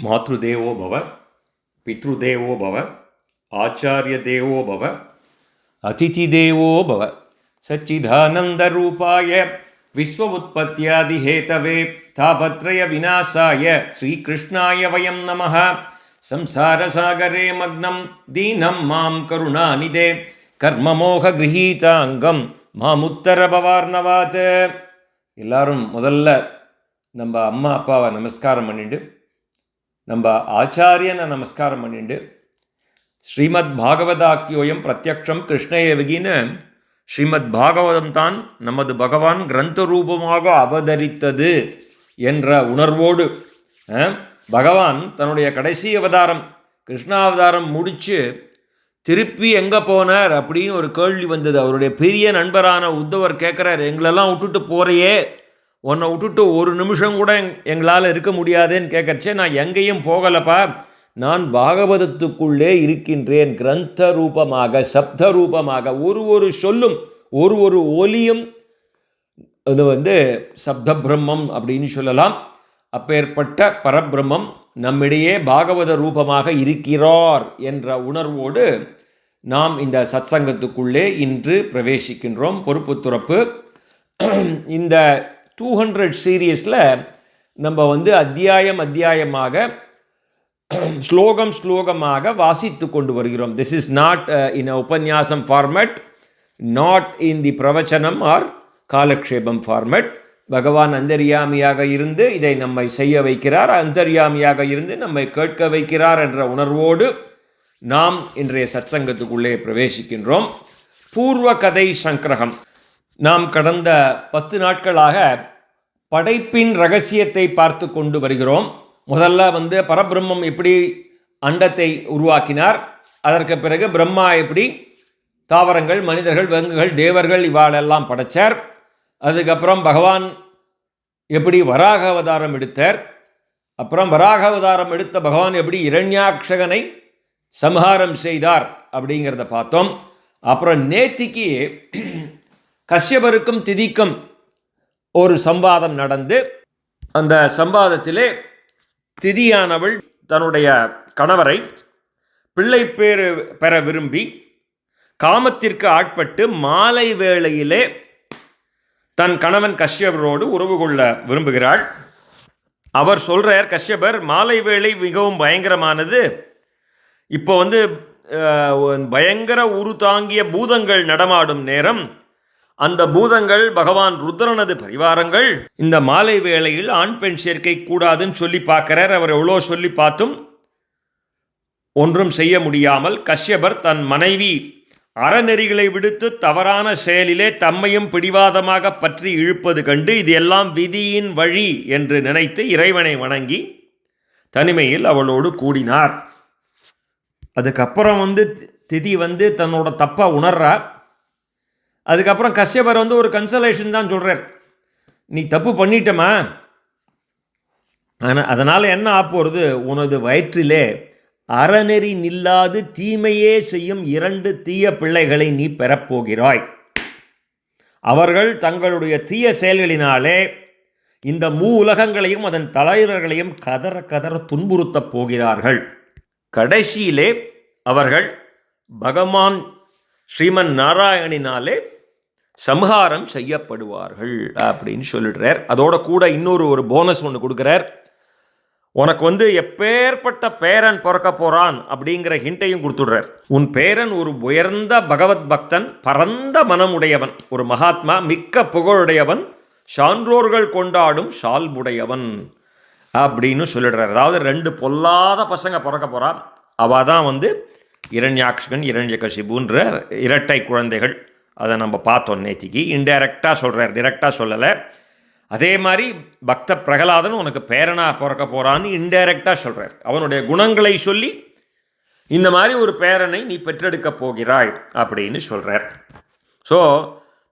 மாத்ருதேவோ பவ, பித்ருதேவோ பவ, ஆச்சாரிய தேவோ பவ, அதிதி தேவோ பவ, சச்சிதானந்த ரூபாய விஸ்வ உற்பத்தியாதி ஹேதவே தாபத்ரய விநாசாய ஸ்ரீகிருஷ்ணாய வயம் நமः. சம்சாரசாகரே மக்னம் தீனம் மாம் கருணாநிதே கர்மமோக கிரகீதாங்கம் மாமுத்தர பவார்ணவாத். எல்லாரும் முதல்ல நம்ம அம்மா அப்பாவை நமஸ்காரம் பண்ணிட்டு, நம்ம ஆச்சாரியனை நமஸ்காரம் பண்ணிட்டு, ஸ்ரீமத் பாகவதாக்கியோயம் பிரத்யக்ஷம் கிருஷ்ணயேவகின்னு ஸ்ரீமத் பாகவதம் தான் நமது பகவான் கிரந்த ரூபமாக அவதரித்தது என்ற உணர்வோடு பகவான் தன்னுடைய கடைசி அவதாரம் கிருஷ்ணாவதாரம் முடித்து திருப்பி எங்கே போனார் அப்படின்னு ஒரு கேள்வி வந்தது. அவருடைய பெரிய நண்பரான உத்தவர் கேட்குறார், எங்களெல்லாம் விட்டுட்டு போகிறையே, உன்னை விட்டுட்டு ஒரு நிமிஷம் கூட எங்களால் இருக்க முடியாதுன்னு கேட்கறச்சே, நான் எங்கேயும் போகலப்பா, நான் பாகவதத்துக்குள்ளே இருக்கின்றேன். கிரந்த ரூபமாக, சப்த ரூபமாக, ஒரு சொல்லும் ஒரு ஒலியும் அது சப்த பிரம்மம் அப்படின்னு சொல்லலாம். அப்பேற்பட்ட பரபிரம்மம் நம்மிடையே பாகவத ரூபமாக இருக்கிறார் என்ற உணர்வோடு நாம் இந்த சத்சங்கத்துக்குள்ளே இன்று பிரவேசிக்கின்றோம். பொறுப்பு துறப்பு. இந்த 200 சீரியஸில் நம்ம அத்தியாயமாக ஸ்லோகமாக வாசித்து கொண்டு வருகிறோம். திஸ் இஸ் நாட் இன் உபன்யாசம் ஃபார்மேட், நாட் இன் தி பிரவச்சனம் ஆர் காலக்ஷேபம் ஃபார்மேட். பகவான் அந்தர்யாமியாக இருந்து இதை நம்மை செய்ய வைக்கிறார், அந்தர்யாமியாக இருந்து நம்மை கேட்க வைக்கிறார் என்ற உணர்வோடு நாம் இன்றைய சத்சங்கத்துக்குள்ளே பிரவேசிக்கின்றோம். பூர்வ கதை சங்கிரகம். நாம் கடந்த 10 நாட்களாக படைப்பின் ரகசியத்தை பார்த்து கொண்டு வருகிறோம். முதல்ல பரபிரம்மம் எப்படி அண்டத்தை உருவாக்கினார், அதற்கு பிறகு பிரம்மா எப்படி தாவரங்கள், மனிதர்கள், விலங்குகள், தேவர்கள் இவாளெல்லாம் படைத்தார். அதுக்கப்புறம் பகவான் எப்படி வராக அவதாரம் எடுத்தார், அப்புறம் வராக அவதாரம் எடுத்த பகவான் எப்படி இரண்யாக்ஷகனை சம்ஹாரம் செய்தார் அப்படிங்கிறத பார்த்தோம். அப்புறம் நேத்திக்கு கஷ்யபருக்கும் திதிக்கும் ஒரு சம்வாதம் நடந்து, அந்த சம்வாதத்திலே திதியானவள் தன்னுடைய கணவரை பிள்ளை பேர் பெற விரும்பி காமத்திற்கு ஆட்பட்டு மாலை வேளையிலே தன் கணவன் கஷ்யபரோடு உறவு கொள்ள விரும்புகிறாள். அவர் சொல்கிறார், கஷ்யபர், மாலை வேளை மிகவும் பயங்கரமானது, இப்போ பயங்கர உரு தாங்கிய பூதங்கள் நடமாடும் நேரம், அந்த பூதங்கள் பகவான் ருத்ரனது பரிவாரங்கள். இந்த மாலை வேளையில் ஆண் பெண் சேர்க்கை கூடாதுன்னு சொல்லி பார்க்கிறார். அவர் எவ்வளோ சொல்லி பார்த்தும் ஒன்றும் செய்ய முடியாமல் கஷ்யபர் தன் மனைவி அறநெறிகளை விடுத்து தவறான செயலிலே தம்மையும் பிடிவாதமாக பற்றி இழுப்பது கண்டு இது எல்லாம் விதியின் வழி என்று நினைத்து இறைவனை வணங்கி தனிமையில் அவளோடு கூடினார். அதுக்கப்புறம் திதி தன்னோட தப்பை உணர்றார். அதுக்கப்புறம் கஷ்யபர் ஒரு கன்சலேஷன் தான் சொல்கிறார், நீ தப்பு பண்ணிட்டமா, அதனால் என்ன ஆப்போகிறது, உனது வயிற்றிலே அறநெறி நில்லாது தீமையே செய்யும் 2 தீய பிள்ளைகளை நீ பெறப்போகிறாய். அவர்கள் தங்களுடைய தீய செயல்களினாலே இந்த உலகங்களையும் அதன் தலைவர்களையும் கதற துன்புறுத்தப் போகிறார்கள். கடைசியிலே அவர்கள் பகவான் ஸ்ரீமன் நாராயணினாலே சம்ஹாரம் செய்யப்படுவார்கள் அப்படின்னு சொல்லிடுறார். அதோட கூட இன்னொரு போனஸ் ஒன்று கொடுக்குறார். உனக்கு எப்பேற்பட்ட பேரன் பிறக்க போகிறான் அப்படிங்கிற ஹிண்ட்டையும் கொடுத்துடுறார். உன் பேரன் ஒரு உயர்ந்த பகவத் பக்தன், பரந்த மனமுடையவன், ஒரு மகாத்மா, மிக்க புகழுடையவன், சான்றோர்கள் கொண்டாடும் சால்புடையவன் அப்படின்னு சொல்லிடுறார். அதாவது 2 பொல்லாத பசங்க பிறக்க போகிறான். அவள் தான் இரண்யாக்ஷகன், இரண்யகசிபுன்ற இரட்டை குழந்தைகள். அதை நம்ம பார்த்தோம் நேத்திக்கு. இன்டைரக்டாக சொல்கிறார், டிரெக்டாக சொல்லலை. அதே மாதிரி பக்த பிரகலாதன் உனக்கு பேரனாக பிறக்க போகிறான்னு இன்டைரக்டாக சொல்கிறார். அவனுடைய குணங்களை சொல்லி இந்த மாதிரி ஒரு பேரனை நீ பெற்றெடுக்க போகிறாய் அப்படின்னு சொல்கிறார். ஸோ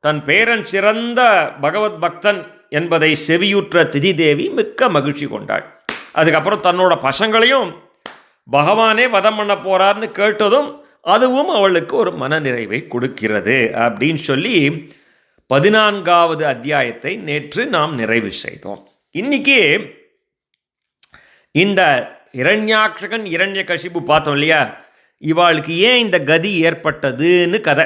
தன் பேரன் சிறந்த பகவத் பக்தன் என்பதை செவியுற்ற திதி தேவி மிக்க மகிழ்ச்சி கொண்டாள். அதுக்கப்புறம் தன்னோட பசங்களையும் பகவானே வதம் பண்ண போகிறார்னு கேட்டதும் அதுவும் அவளுக்கு ஒரு மனநிறைவை கொடுக்கிறது அப்படின்னு சொல்லி 14வது அத்தியாயத்தை நேற்று நாம் நிறைவு செய்தோம். இன்னைக்கு இந்த இரண்யாக்ஷகன் இரண்யகசிபு பார்த்தோம் இல்லையா, இவாளுக்கு ஏன் இந்த கதி ஏற்பட்டதுன்னு கதை.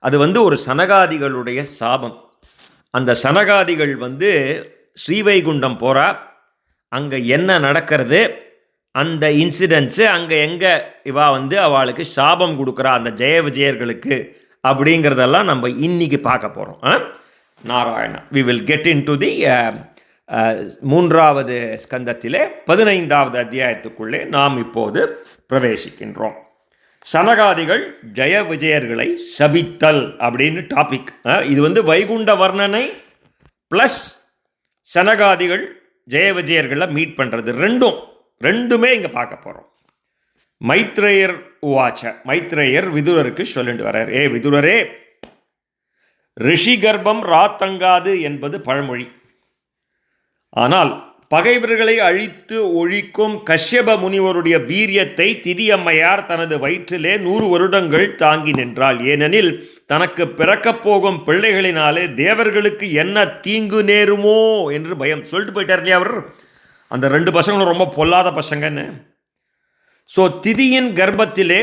அது ஒரு சனகாதிகளுடைய சாபம். அந்த சனகாதிகள் ஸ்ரீவைகுண்டம் போகிறா. அங்கே என்ன நடக்கிறது, அந்த இன்சிடென்ட்ஸு அங்கே எங்கே இவா அவளுக்கு சாபம் கொடுக்குறா அந்த ஜெய விஜயர்களுக்கு அப்படிங்கிறதெல்லாம் நம்ம இன்னைக்கு பார்க்க போகிறோம். Narayana, we will get in to the 3வது ஸ்கந்தத்திலே 15வது அத்தியாயத்துக்குள்ளே நாம் இப்போது பிரவேசிக்கின்றோம். சனகாதிகள் ஜெய விஜயர்களை சபித்தல் அப்படின்னு டாபிக். இது வைகுண்ட வர்ணனை ப்ளஸ் சனகாதிகள் ஜெய விஜயர்களை மீட் பண்ணுறது ரெண்டுமே இங்கே பார்க்க போகிறோம். மைத்ரேயர் உவாச்ச, மைத்ரேயர் விதுரருக்கு சொல்லிட்டு வர்றார், ஏ விதுரரே, ரிஷி கர்ப்பம் ராத்தங்காது என்பது பழமொழி. ஆனால் பகைவர்களை அழித்து ஒழிக்கும் கஷ்யப முனிவருடைய வீரியத்தை திதியம்மையார் தனது வயிற்றிலே 100 வருடங்கள் தாங்கி நின்றாள். ஏனெனில் தனக்கு பிறக்கப் போகும் பிள்ளைகளினாலே தேவர்களுக்கு என்ன தீங்கு நேருமோ என்று பயம். சொல்லிட்டு போயிட்டார் இல்லையா அவர், அந்த 2 பசங்களும் ரொம்ப பொல்லாத பசங்கன்னு. ஸோ திதியின் கர்ப்பத்திலே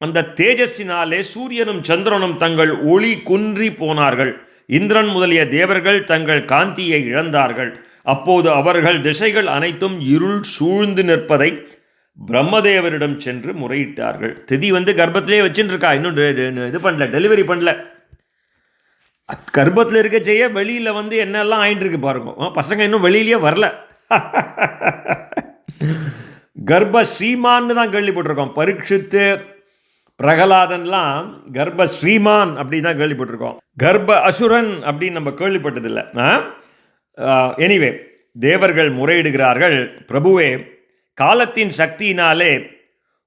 அந்த தேஜஸினாலே சூரியனும் சந்திரனும் தங்கள் ஒளி குன்றி போனார்கள். இந்திரன் முதலிய தேவர்கள் தங்கள் காந்தியை இழந்தார்கள். அப்போது அவர்கள் திசைகள் அனைத்தும் இருள் சூழ்ந்து நிற்பதை பிரம்மதேவரிடம் சென்று முறையிட்டார்கள். திதி கர்ப்பத்திலே வச்சுட்டு இருக்கா, இன்னும் இது பண்ணல, டெலிவரி பண்ணல. கர்ப்பத்தில் இருக்க செய்ய வெளியில் என்னெல்லாம் ஆயிட்டு இருக்கு பாருங்க. பசங்க இன்னும் வெளியிலேயே வரல. கர்ப்ப ஸ்ரீமான்னு தான் கேள்விப்பட்டிருக்கோம். பரீட்சித்து பிரகலாதன்லாம் கர்ப்ப ஸ்ரீமான் அப்படின்னு தான் கேள்விப்பட்டிருக்கோம். கர்ப்ப அசுரன் அப்படின்னு நம்ம கேள்விப்பட்டதில்லை. எனிவே, தேவர்கள் முறையிடுகிறார்கள், பிரபுவே, காலத்தின் சக்தியினாலே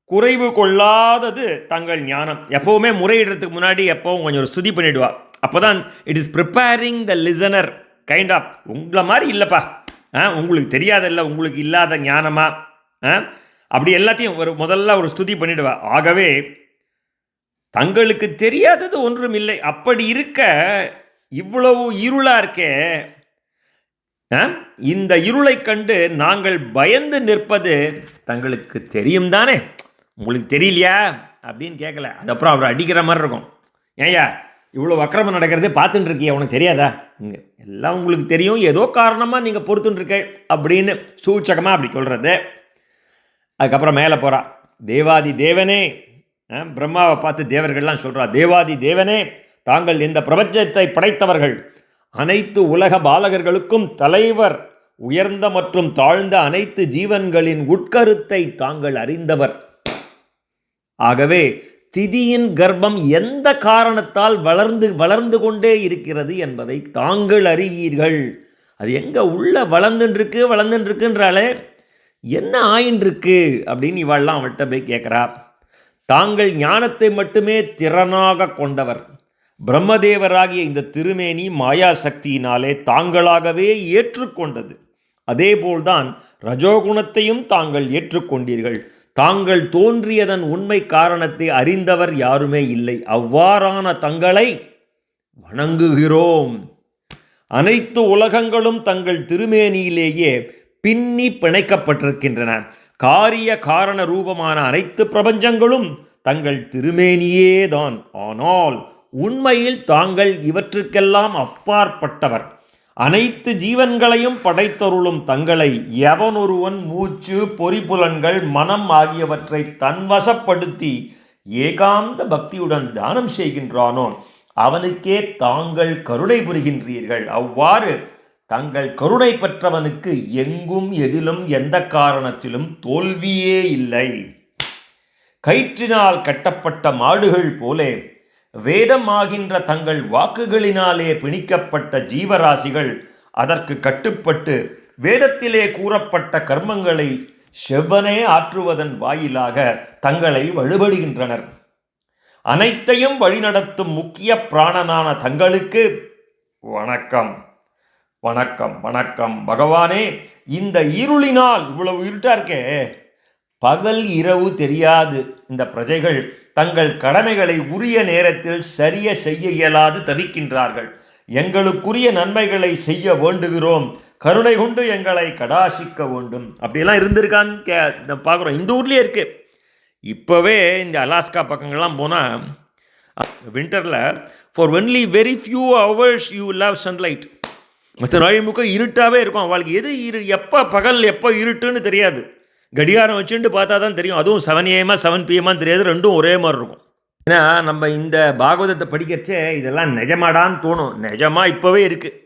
குறைவு கொள்ளாதது தங்கள் ஞானம். எப்போவுமே முறையிடுறதுக்கு முன்னாடி எப்போவும் கொஞ்சம் ஒரு ஸ்துதி பண்ணிவிடுவா. அப்போ தான் it is preparing the listener kind of. உங்களை மாதிரி இல்லைப்பா, உங்களுக்கு தெரியாதில்ல, உங்களுக்கு இல்லாத ஞானமா, அப்படி எல்லாத்தையும் முதல்ல ஒரு ஸ்துதி பண்ணிவிடுவா. ஆகவே தங்களுக்கு தெரியாதது ஒன்றும் இல்லை. அப்படி இருக்க இவ்வளவு இருளாக இருக்கே, இந்த இருளை கண்டு நாங்கள் பயந்து நிற்பது தங்களுக்கு தெரியும் தானே, உங்களுக்கு தெரியலையா அப்படின்னு கேட்கல. அதுக்கப்புறம் அவர் அடிக்கிற மாதிரி இருக்கும். ஏயா இவ்வளோ அக்கிரமம் நடக்கிறதே பார்த்துட்டு இருக்கிய, உனக்கு தெரியாதா? இங்கே எல்லாம் உங்களுக்கு தெரியும், ஏதோ காரணமாக நீங்கள் பொறுத்துட்டுருக்க அப்படின்னு சூச்சகமாக அப்படி சொல்கிறது. அதுக்கப்புறம் மேலே போகிறா, தேவாதி தேவனே, பிரம்மாவை பார்த்து தேவர்கள்லாம் சொல்கிறா, தேவாதி தேவனே, தாங்கள் இந்த பிரபஞ்சத்தை படைத்தவர்கள், அனைத்து உலக பாலகர்களுக்கும் தலைவர், உயர்ந்த மற்றும் தாழ்ந்த அனைத்து ஜீவன்களின் உட்கருத்தை தாங்கள் அறிந்தவர். ஆகவே திதியின் கர்ப்பம் எந்த காரணத்தால் வளர்ந்து கொண்டே இருக்கிறது என்பதை தாங்கள் அறிவீர்கள். அது எங்கே உள்ள வளர்ந்துருக்குன்றாலே என்ன ஆயின்றிருக்கு அப்படின்னு இவாள்லாம் அவள்கிட்ட போய் கேட்குறா. தாங்கள் ஞானத்தை மட்டுமே திறனாக கொண்டவர். பிரம்மதேவராகிய இந்த திருமேனி மாயா சக்தியினாலே தாங்களாகவே ஏற்றுக்கொண்டது. அதேபோல்தான் ரஜோகுணத்தையும் தாங்கள் ஏற்றுக்கொண்டீர்கள். தாங்கள் தோன்றியதன் உண்மை காரணத்தை அறிந்தவர் யாருமே இல்லை. அவ்வாறான தங்களை வணங்குகிறோம். அனைத்து உலகங்களும் தங்கள் திருமேனியிலேயே பின்னி பிணைக்கப்பட்டிருக்கின்றன. காரிய காரண ரூபமான அனைத்து பிரபஞ்சங்களும் தங்கள் திருமேனியேதான். ஆனால் உண்மையில் தாங்கள் இவற்றுக்கெல்லாம் அப்பாற்பட்டவர். அனைத்து ஜீவன்களையும் படைத்தருளும் தங்களை எவனொருவன் மூச்சு, பொறிப்புலன்கள், மனம் ஆகியவற்றை தன்வசப்படுத்தி ஏகாந்த பக்தியுடன் தானம் செய்கின்றானோ அவனுக்கே தாங்கள் கருணை புரிகின்றீர்கள். அவ்வாறு தங்கள் கருணை பெற்றவனுக்கு எங்கும் எதிலும் எந்த காரணத்திலும் தோல்வியே இல்லை. கயிற்றினால் கட்டப்பட்ட மாடுகள் போலே வேதமாகின்ற தங்கள் வாக்குகளினாலே பிணிக்கப்பட்ட ஜீவராசிகள் அதற்கு கட்டுப்பட்டு வேதத்திலே கூறப்பட்ட கர்மங்களை செவ்வனே ஆற்றுவதன் வாயிலாக தங்களை வழிபடுகின்றனர். அனைத்தையும் வழிநடத்தும் முக்கிய பிராணனான தங்களுக்கு வணக்கம். வணக்கம் வணக்கம் பகவானே. இந்த இருளினால், இவ்வளவு இருட்டா இருக்கே, பகல் இரவு தெரியாது இந்த பிரஜைகள் தங்கள் கடமைகளை உரிய நேரத்தில் சரிய செய்ய இயலாது தவிக்கின்றார்கள். எங்களுக்குரிய நன்மைகளை செய்ய வேண்டுகிறோம். கருணை கொண்டு எங்களை கடாசிக்க வேண்டும். அப்படியெல்லாம் இருந்திருக்கான்னு பார்க்குறோம். இந்த ஊர்லேயே இருக்குது. இப்போவே இந்த அலாஸ்கா பக்கங்கள்லாம் போனால் வின்டரில் for only very few hours you love sunlight. மற்ற நாள் முக்க இருட்டாகவே இருக்கும். அவளுக்கு எது எப்போ பகல் எப்போ இருட்டுன்னு தெரியாது. கடிகாரம் வச்சுட்டு பார்த்தா தான் தெரியும். அதுவும் 7 AM 7 PM தெரியாது. ரெண்டும் ஒரே மாதிரி இருக்கும். ஏன்னா நம்ம இந்த பாகவதத்தை படிக்கிறச்சே இதெல்லாம் நிஜமாடான்னு தோணும். நிஜமாக இப்போவே இருக்குது.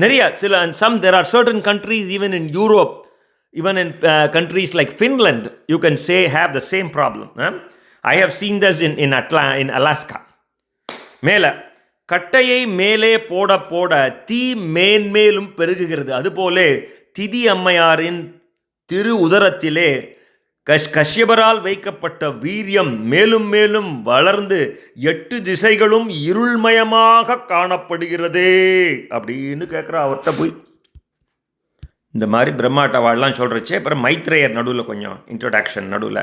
நிறைய சில there are certain countries even in Europe, even in countries like Finland, you can say have the same problem. I have seen this in Alaska. மேலே கட்டையை மேலே போட போட தீ மேன்மேலும் பெருகுகிறது. அதுபோலே திதி அம்மையாரின் திரு உதரத்திலே கஷ்யபரால் வைக்கப்பட்ட வீரியம் மேலும் மேலும் வளர்ந்து 8 திசைகளும் இருள்மயமாக காணப்படுகிறதே அப்படின்னு கேட்குற அவர்கிட்ட போய். இந்த மாதிரி பிரம்மாட்ட வாழலாம் சொல்கிறச்சே. அப்புறம் மைத்ரேயர் நடுவில் கொஞ்சம் இன்ட்ரோடக்ஷன் நடுவில்,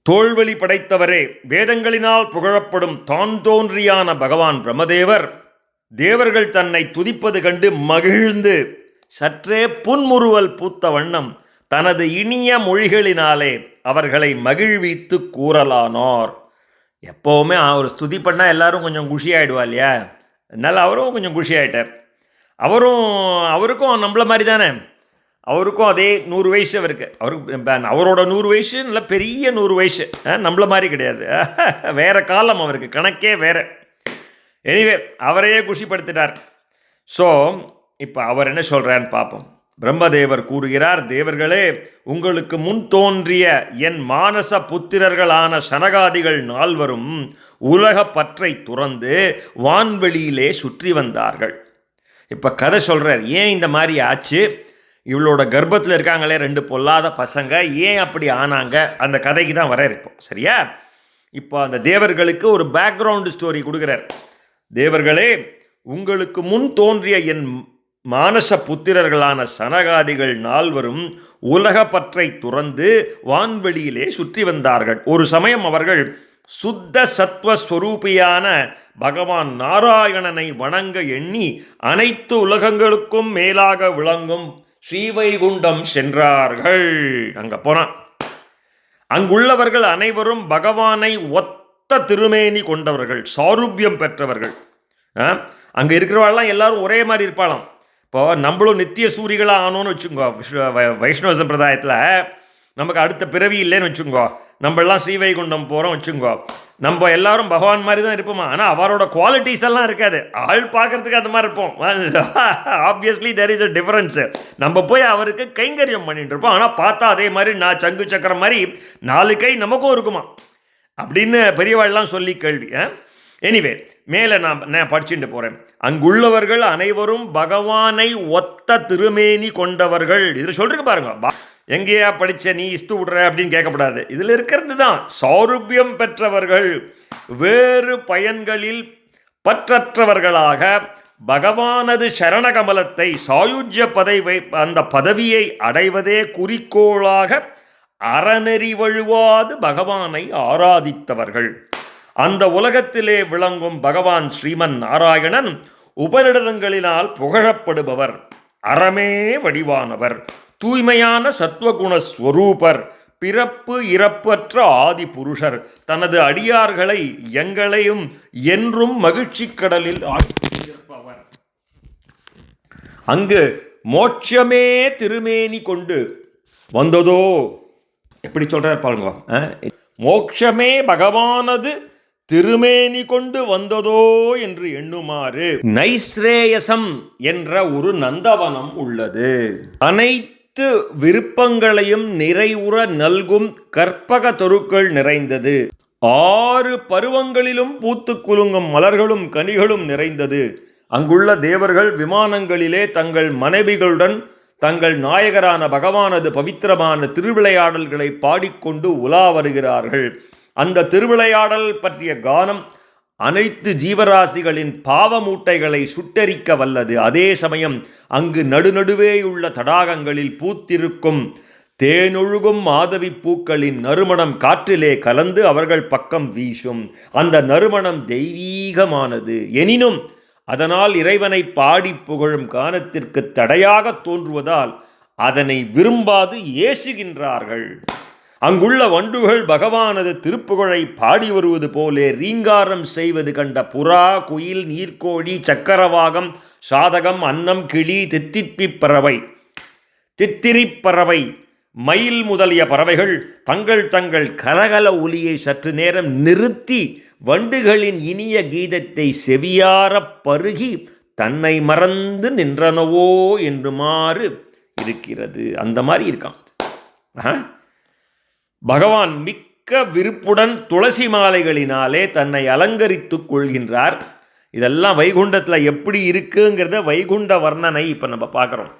தோல்வழி படைத்தவரே, வேதங்களினால் புகழப்படும் தான் தோன்றியான பகவான் பிரம்மதேவர் தேவர்கள் தன்னை துதிப்பது கண்டு மகிழ்ந்து சற்றே புன்முறுவல் பூத்த வண்ணம் தனது இனிய மொழிகளினாலே அவர்களை மகிழ்வித்து கூறலானார். எப்போவுமே அவர் ஸ்துதி பண்ணால் எல்லாரும் கொஞ்சம் குஷியாயிடுவா இல்லையா? அதனால் அவரும் கொஞ்சம் குஷியாயிட்டார். அவருக்கும் நம்மள மாதிரி தானே, அவருக்கும் அதே 100 வயசு அவருக்கு. அவரோட 100 வயசு நல்ல பெரிய 100 வயசு, நம்மள மாதிரி கிடையாது. வேறு காலம் அவருக்கு, கணக்கே வேறு. எனிவே அவரையே குஷிப்படுத்திட்டார். ஸோ இப்போ அவர் என்ன சொல்கிறான்னு பார்ப்போம். பிரம்மதேவர் கூறுகிறார், தேவர்களே, உங்களுக்கு முன் தோன்றிய என் மானச புத்திரர்களான சனகாதிகள் 4 உலக பற்றை துறந்து வான்வெளியிலே சுற்றி வந்தார்கள். இப்போ கதை சொல்கிறார். ஏன் இந்த மாதிரி ஆச்சு? இவளோட கர்ப்பத்தில் இருக்காங்களே 2 பொல்லாத பசங்க, ஏன் அப்படி ஆனாங்க? அந்த கதைக்கு தான் வர இருப்போம். சரியா? இப்போ அந்த தேவர்களுக்கு ஒரு பேக்ரவுண்டு ஸ்டோரி கொடுக்குறார். தேவர்களே, உங்களுக்கு முன் தோன்றிய என் மானச புத்திரர்களான சனகாதிகள் 4 உலக பற்றை துறந்து வான்வெளியிலே சுற்றி வந்தார்கள். ஒரு சமயம் அவர்கள் சுத்த சத்வஸ்வரூபியான பகவான் நாராயணனை வணங்க எண்ணி அனைத்து உலகங்களுக்கும் மேலாக விளங்கும் ஸ்ரீவைகுண்டம் சென்றார்கள். அங்கே போனான். அங்குள்ளவர்கள் அனைவரும் பகவானை ஒத்த திருமேனி கொண்டவர்கள், சாரூபியம் பெற்றவர்கள். அங்கே இருக்கிறவர்கள்லாம் எல்லாரும் ஒரே மாதிரி இருப்பாளாம். இப்போ நம்மளும் நித்திய சூரிகளாக ஆனோன்னு வச்சுக்கோ. வைஷ்ணவ சம்பிரதாயத்தில் நமக்கு அடுத்த பிறவி இல்லைன்னு வச்சுக்கோ. நம்மளாம் ஸ்ரீவைகுண்டம் போகிறோம் வச்சுக்கோ. நம்ம எல்லாரும் பகவான் மாதிரி தான் இருப்போமா, ஆனால் அவரோட குவாலிட்டிஸ் எல்லாம் இருக்காது. ஆள் பார்க்குறதுக்கு அந்த மாதிரி இருப்போம். Obviously there is a difference. நம்ம போய் அவருக்கு கைங்கரியம் பண்ணிட்டு இருப்போம், ஆனால் பார்த்தா அதே மாதிரி நான் சங்கு சக்கரம் மாதிரி 4 கை நமக்கும் இருக்குமா அப்படின்னு பெரியவாள்லாம் சொல்லி கேள்வி. எனிவே மேலே நான் படிச்சுட்டு போகிறேன். அங்குள்ளவர்கள் அனைவரும் பகவானை ஒத்த திருமேனி கொண்டவர்கள். இதில் சொல்லிருக்கு பாருங்க. எங்கேயா படித்த நீ இஸ்து விடுற அப்படின்னு கேட்கக்கூடாது. இதில் இருக்கிறது தான் சாரூபியம் பெற்றவர்கள், வேறு பயன்களில் பற்றற்றவர்களாக பகவானது சரணகமலத்தை சாயுஜ்ய அந்த பதவியை அடைவதே குறிக்கோளாக அறநெறி வழுவாது பகவானை ஆராதித்தவர்கள். அந்த உலகத்திலே விளங்கும் பகவான் ஸ்ரீமன் நாராயணன் உபநிடதங்களினால் புகழப்படுபவர், அறமே வடிவானவர், தூய்மையான சத்வகுண ஸ்வரூபர், பிறப்பு இறப்பற்ற ஆதி புருஷர், தனது அடியார்களை எங்களையும் என்றும் மகிழ்ச்சி கடலில் ஆழ்த்தியிருப்பவர். அங்கு மோட்சமே திருமேனி கொண்டு வந்ததோ. எப்படி சொல்றார் பாருங்க. மோட்சமே பகவானது திருமேனி கொண்டு வந்ததோ என்று எண்ணுமாறு நைஸ்ரேயசம் என்ற ஒரு நந்தவனம் உள்ளது. அனைத்து விருப்பங்களையும் நிறைவுற நல்கும் கற்பக தொருக்கள் நிறைந்தது. 6 பருவங்களிலும் பூத்து குலுங்கும் மலர்களும் கனிகளும் நிறைந்தது. அங்குள்ள தேவர்கள் விமானங்களிலே தங்கள் மனைவிகளுடன் தங்கள் நாயகரான பகவானது பவித்திரமான திருவிளையாடல்களை பாடிக்கொண்டு உலா வருகிறார்கள். அந்த திருவிளையாடல் பற்றிய கானம் அனைத்து ஜீவராசிகளின் பாவமூட்டைகளை சுட்டரிக்க வல்லது. அதே சமயம் அங்கு நடுநடுவேயுள்ள தடாகங்களில் பூத்திருக்கும் தேனொழுகும் மாதவி பூக்களின் நறுமணம் காற்றிலே கலந்து அவர்கள் பக்கம் வீசும். அந்த நறுமணம் தெய்வீகமானது. எனினும் அதனால் இறைவனை பாடி புகழும் கானத்திற்கு தடையாக தோன்றுவதால் அதனை விரும்பாது ஏசுகின்றார்கள். அங்குள்ள வண்டுகள் பகவானது திருப்புகழை பாடி வருவது போலே ரீங்காரம் செய்வது கண்ட புறா, குயில், நீர்க்கோழி, சக்கரவாகம், சாதகம், அன்னம், கிளி, தித்திரிப்பறவை, மயில் முதலிய பறவைகள் தங்கள் கலகல ஒலியை சற்று நேரம் நிறுத்தி வண்டுகளின் இனிய கீதத்தை செவியார பருகி தன்னை மறந்து நின்றனவோ என்றுமாறு இருக்கிறது. அந்த மாதிரி இருக்கான். பகவான் மிக்க விருப்புடன் துளசி மாலைகளினாலே தன்னை அலங்கரித்துக் கொள்கின்றார். இதெல்லாம் வைகுண்டத்தில் எப்படி இருக்குங்கிறத வைகுண்ட வர்ணனை இப்போ நம்ம பார்க்குறோம்.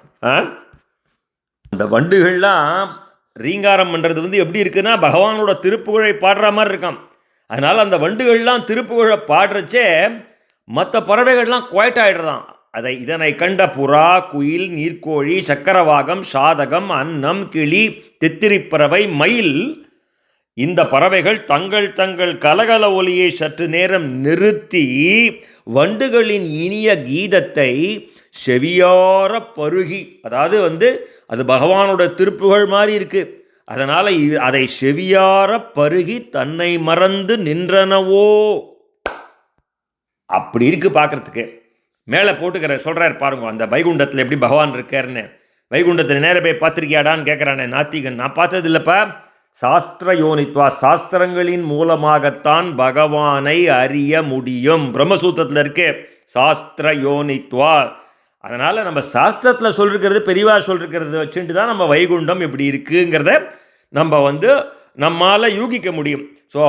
அந்த வண்டுகள்லாம் ரீங்காரம் பண்ணுறது எப்படி இருக்குன்னா பகவானோட திருப்புகழை பாடுற மாதிரி இருக்கான். அதனால் அந்த வண்டுகள்லாம் திருப்புகழை பாடுறச்சே மற்ற பறவைகள்லாம் குவைட் ஆகிடுறதான். இதனை கண்ட புறா, குயில், நீர்க்கோழி, சக்கரவாகம், சாதகம், அன்னம், கிளி, தித்திரிப்பறவை, மயில் இந்த பறவைகள் தங்கள் கலகல ஒலியை சற்று நேரம் நிறுத்தி வண்டுகளின் இனிய கீதத்தை செவியார பருகி, அதாவது அது பகவானோட திருப்புகழ் மாதிரி இருக்குது, அதனால் அதை செவியார பருகி தன்னை மறந்து நின்றனவோ. அப்படி இருக்குது பார்க்குறதுக்கு. மேலே சொல்கிறார் பாருங்க, அந்த வைகுண்டத்தில் எப்படி பகவான் இருக்காருன்னு. வைகுண்டத்தில் நேர போய் பார்த்துருக்கியாடான்னு கேட்குறானே நாத்திகன். நான் பார்த்தது இல்லைப்பா. சாஸ்திர யோனித்வா, சாஸ்திரங்களின் மூலமாகத்தான் பகவானை அறிய முடியும். பிரம்மசூத்திரத்தில் இருக்கே சாஸ்திர யோனித்வா. அதனால் நம்ம சாஸ்திரத்தில் சொல்லிருக்கிறது, பெரியவா சொல்லிருக்கிறத வச்சுட்டு தான் நம்ம வைகுண்டம் எப்படி இருக்குங்கிறத நம்ம நம்மால் யூகிக்க முடியும். ஸோ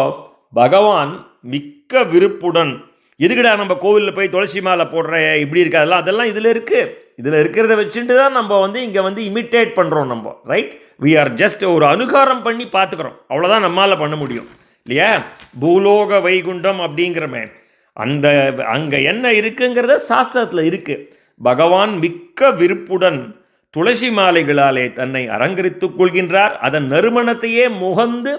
பகவான் மிக்க விருப்புடன், எதுக்குடா நம்ம கோவிலில் போய் துளசி மாலை போடுற இப்படி இருக்காதெல்லாம், அதெல்லாம் இதில் இருக்குது. இதில் இருக்கிறத வச்சுட்டு தான் நம்ம இங்கே இமிட்டேட் பண்ணுறோம். நம்ம ரைட், வி ஆர் ஜஸ்ட் ஒரு அனுகாரம் பண்ணி பார்த்துக்கிறோம். அவ்வளோதான் நம்மளால் பண்ண முடியும் இல்லையா? பூலோக வைகுண்டம் அப்படிங்கிறமே அங்கே என்ன இருக்குங்கிறத சாஸ்திரத்தில் இருக்குது. பகவான் மிக்க விருப்புடன் துளசி மாலைகளாலே தன்னை அலங்கரித்துக் கொள்கின்றார். அதன் நறுமணத்தையே முகந்து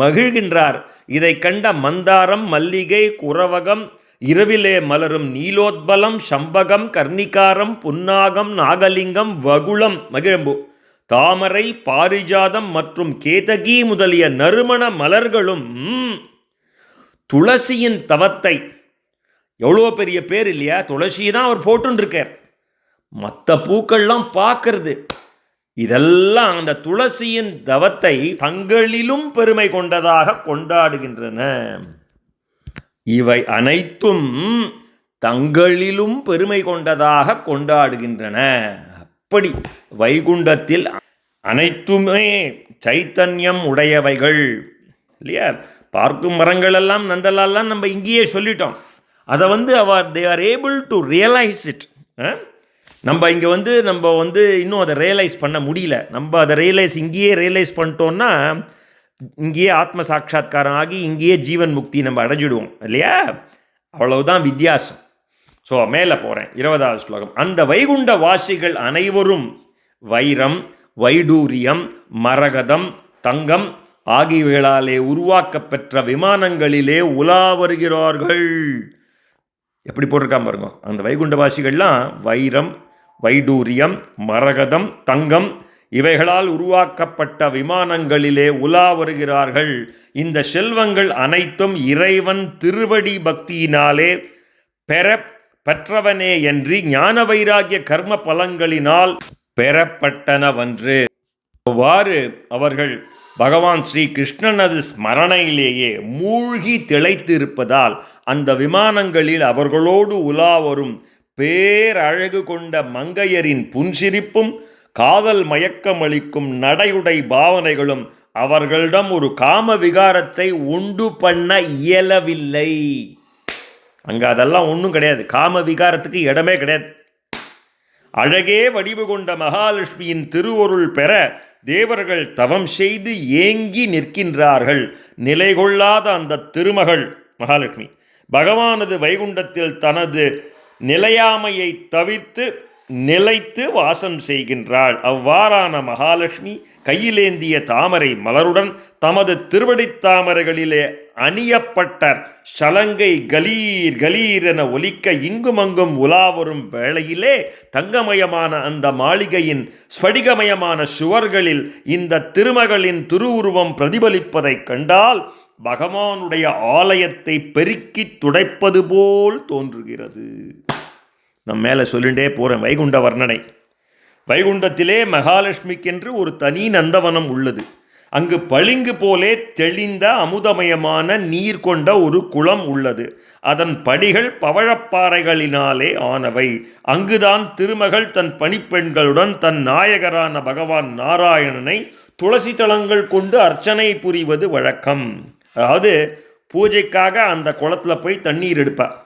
மகிழ்கின்றார். இதை கண்ட மந்தாரம், மல்லிகை, குரவகம், இரவிலே மலரும் நீலோத்பலம், சம்பகம், கர்ணிகாரம், புன்னாகம், நாகலிங்கம், வகுளம், மகிழம்பு, தாமரை, பாரிஜாதம் மற்றும் கேதகி முதலிய நறுமண மலர்களும் துளசியின் தவத்தை, எவ்வளோ பெரிய பேர் இல்லையா, துளசி தான் அவர் போட்டுருக்கார். மற்ற பூக்கள்லாம் பார்க்கறது, இதெல்லாம் அந்த துளசியின் தவத்தை தங்களிலும் பெருமை கொண்டதாக கொண்டாடுகின்றன. இவை அனைத்தும் தங்களிலும் பெருமை கொண்டதாக கொண்டாடுகின்றன. அப்படி வைகுண்டத்தில் அனைத்துமே சைத்தன்யம் உடையவைகள் இல்லையா? பார்க்கும் மரங்கள் எல்லாம் நந்தலாலாம் நம்ம இங்கேயே சொல்லிட்டோம். அதை they are able to realise it. நம்ம இங்கே நம்ம இன்னும் அதை ரியலைஸ் பண்ண முடியல. நம்ம அதை இங்கேயே ரியலைஸ் பண்ணிட்டோன்னா இங்கேயே ஆத்ம சாட்சா்காரம் ஆகி இங்கேயே ஜீவன் முக்தி நம்ம அடைஞ்சிடுவோம் இல்லையா? அவ்வளவுதான் வித்தியாசம். ஸோ மேலே போகிறேன். 20வது ஸ்லோகம். அந்த வைகுண்ட வாசிகள் அனைவரும் வைரம், வைடூரியம், மரகதம், தங்கம் ஆகியவைகளாலே உருவாக்கப்பெற்ற விமானங்களிலே உலா வருகிறார்கள். எப்படி போட்டிருக்காம பாருங்க. அந்த வைகுண்ட வாசிகள்லாம் வைரம், வைடூரியம், மரகதம், தங்கம் இவைகளால் உருவாக்கப்பட்ட விமானங்களிலே உலா வருகிறார்கள். இந்த செல்வங்கள் அனைத்தும் இறைவன் திருவடி பக்தியினாலே பெற்றவனே என்று ஞான வைராகிய கர்ம பலங்களினால் பெறப்பட்டனவன்று. அவ்வாறு அவர்கள் பகவான் ஸ்ரீ கிருஷ்ணனது ஸ்மரணையிலேயே மூழ்கி திளைத்து இருப்பதால் அந்த விமானங்களில் அவர்களோடு உலா வரும் பேரழகு கொண்ட மங்கையரின் புன்சிரிப்பும் காதல் மயக்கமளிக்கும் நடையுடை பாவனைகளும் அவர்களிடம் ஒரு காம விகாரத்தை உண்டு பண்ண இயலவில்லை. அங்கே அதெல்லாம் ஒன்றும் கிடையாது. காம விகாரத்துக்கு இடமே கிடையாது. அழகே வடிவு கொண்ட மகாலட்சுமியின் திருவருள் பெற தேவர்கள் தவம் செய்து ஏங்கி நிற்கின்றார்கள். நிலை கொள்ளாத அந்த திருமகள் மகாலட்சுமி பகவானது வைகுண்டத்தில் தனது நிலையாமையை தவிர்த்து நிலைத்து வாசம் செய்கின்றாள். அவ்வாறான மகாலட்சுமி கையிலேந்திய தாமரை மலருடன் தமது திருவடித் தாமரைகளிலே அணியப்பட்ட சலங்கை கலீர் கலீர் என ஒலிக்க இங்குமங்கும் உலாவரும் வேளையிலே தங்கமயமான அந்த மாளிகையின் ஸ்படிகமயமான சுவர்களில் இந்த திருமகளின் திருவுருவம் பிரதிபலிப்பதைக் கண்டால் பகவானுடைய ஆலயத்தை பெருக்கி துடைப்பது போல் தோன்றுகிறது. நம்ம மேலே சொல்லிண்டே போகிறேன். வைகுண்ட வர்ணனை. வைகுண்டத்திலே மகாலட்சுமிக்கென்று ஒரு தனி நந்தவனம் உள்ளது. அங்கு பளிங்கு போலே தெளிந்த அமுதமயமான நீர் கொண்ட ஒரு குளம் உள்ளது. அதன் படிகள் பவழப்பாறைகளினாலே ஆனவை. அங்குதான் திருமகள் தன் பணிப்பெண்களுடன் தன் நாயகரான பகவான் நாராயணனை துளசி தளங்கள் கொண்டு அர்ச்சனை புரிவது வழக்கம். அதாவது பூஜைக்காக அந்த குளத்தில் போய் தண்ணீர் எடுப்பார்.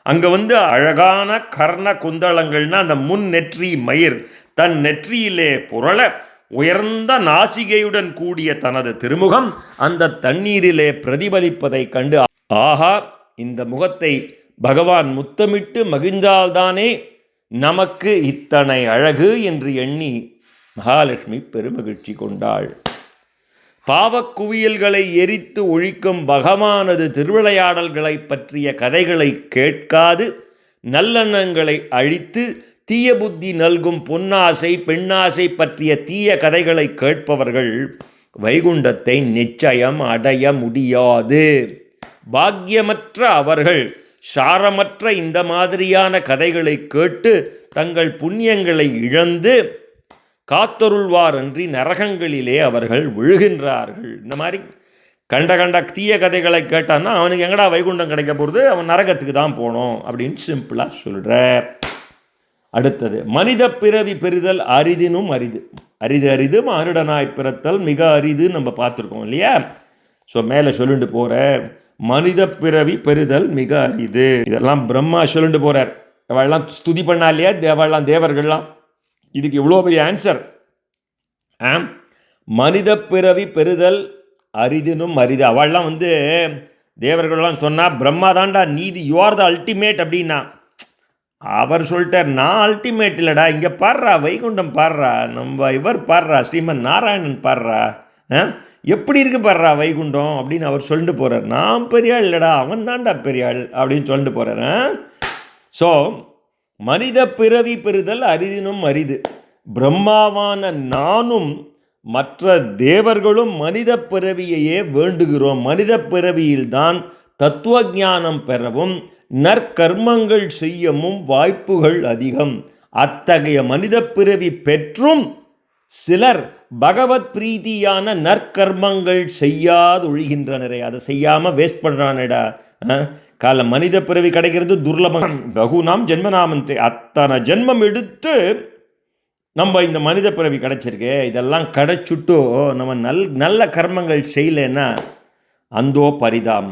அங்கே அழகான கர்ண குந்தளங்கள்னா அந்த முன் நெற்றி மயிர் தன் நெற்றியிலே புரள உயர்ந்த நாசிகையுடன் கூடிய தனது திருமுகம் அந்த தண்ணீரிலே பிரதிபலிப்பதை கண்டு, ஆஹா, இந்த முகத்தை பகவான் முத்தமிட்டு மகிழ்ந்தால்தானே நமக்கு இத்தனை அழகு என்று எண்ணி மகாலட்சுமி பெருமகிழ்ச்சி கொண்டாள். பாவக்குவியல்களை எரித்து ஒழிக்கும் பகவானது திருவிளையாடல்களை பற்றிய கதைகளை கேட்காது நல்லெண்ணங்களை அழித்து தீய புத்தி நல்கும் பொன்னாசை பெண்ணாசை பற்றிய தீய கதைகளை கேட்பவர்கள் வைகுண்டத்தை நிச்சயம் அடைய முடியாது. பாக்கியமற்ற அவர்கள் சாரமற்ற இந்த மாதிரியான கதைகளை கேட்டு தங்கள் புண்ணியங்களை இழந்து காத்தருள்வாரன்றி நரகங்களிலே அவர்கள் விழுகின்றார்கள். இந்த மாதிரி கண்ட தீய கதைகளை கேட்டான்னா அவனுக்கு எங்கடா வைகுண்டம் கிடைக்க போகிறது, அவன் நரகத்துக்கு தான் போகணும் அப்படின்னு சிம்பிளாக சொல்கிறார். அடுத்தது, மனித பிறவி பெறுதல் அரிதினும் அரிது. அரிது மானுடனாய் பிறத்தல் மிக அரிது நம்ம பார்த்துருக்கோம் இல்லையா? ஸோ மேலே சொல்லிட்டு போகிற மனித பிறவி பெறுதல் மிக அரிது. இதெல்லாம் பிரம்மா சொல்லிட்டு போகிறார். அவெல்லாம் ஸ்துதி பண்ணா இல்லையா தேவர்கள்லாம். இதுக்கு இவ்வளோ பெரிய ஆன்சர். மனித பிறவி பெறுதல் அரிதினும் அரிது. அவள்லாம் தேவர்கள்லாம் சொன்னால் பிரம்மா தாண்டா நீதி, யூ ஆர் த அல்டிமேட் அப்படின்னா. அவர் சொல்லிட்டார், நான் அல்டிமேட் இல்லைடா, இங்கே பாடுறா வைகுண்டம் பாடுறா, நம்ம இவர் பாடுறா ஸ்ரீமன் நாராயணன் பாடுறா, எப்படி இருக்கு பாடுறா வைகுண்டம் அப்படின்னு அவர் சொல்லிட்டு போகிறார். நான் பெரியாள் இல்லைடா, அவன் தாண்டா பெரியாள் அப்படின்னு சொல்லிட்டு போகிறார். ஸோ மனித பிறவி பெறுதல் அரிதினும் அரிது. பிரம்மாவான நானும் மற்ற தேவர்களும் மனித பிறவியையே வேண்டுகிறோம். மனித பிறவியில்தான் தத்துவ ஞானம் பெறவும் நற்கர்மங்கள் செய்யவும் வாய்ப்புகள் அதிகம். அத்தகைய மனித பிறவி பெற்றும் சிலர் பகவத் பிரீதியான நற்கர்மங்கள் செய்யாதொழிகின்றனரே. அதை செய்யாமல் வேஸ்ட் பண்ணுறானேடா. கால மனித பிறவி கிடைக்கிறது துர்லபம். பகுநாம் ஜென்மநாமந்தே. அத்தனை ஜென்மம் எடுத்து நம்ம இந்த மனித பிறவி கிடைச்சிருக்கு. இதெல்லாம் கிடைச்சுட்டோ நம்ம நல்ல கர்மங்கள் செய்யலைன்னா அந்தோ பரிதாம்.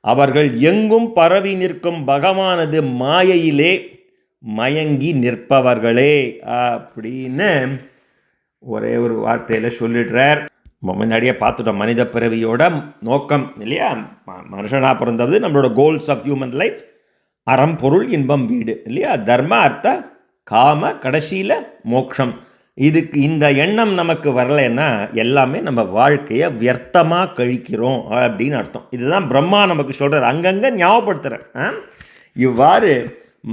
அவர்கள் எங்கும் பரவி நிற்கும் பகவானது மாயையிலே மயங்கி நிற்பவர்களே அப்படின்னு ஒரே ஒரு வார்த்தையில் சொல்லிடுறார். முன்னாடியே பார்த்துட்டோம் மனித பிறவியோட நோக்கம் இல்லையா? மனுஷனாக பிறந்தது நம்மளோட கோல்ஸ் ஆஃப் ஹியூமன் லைஃப், அறம் பொருள் இன்பம் வீடு இல்லையா? தர்ம அர்த்த காம கடைசியில் மோட்சம். இதுக்கு இந்த எண்ணம் நமக்கு வரலைன்னா எல்லாமே நம்ம வாழ்க்கையை வியர்த்தமாக கழிக்கிறோம் அப்படின்னு அர்த்தம். இதுதான் பிரம்மா நமக்கு சொல்கிறார், அங்கங்கே ஞாபகப்படுத்துகிறார். இவ்வாறு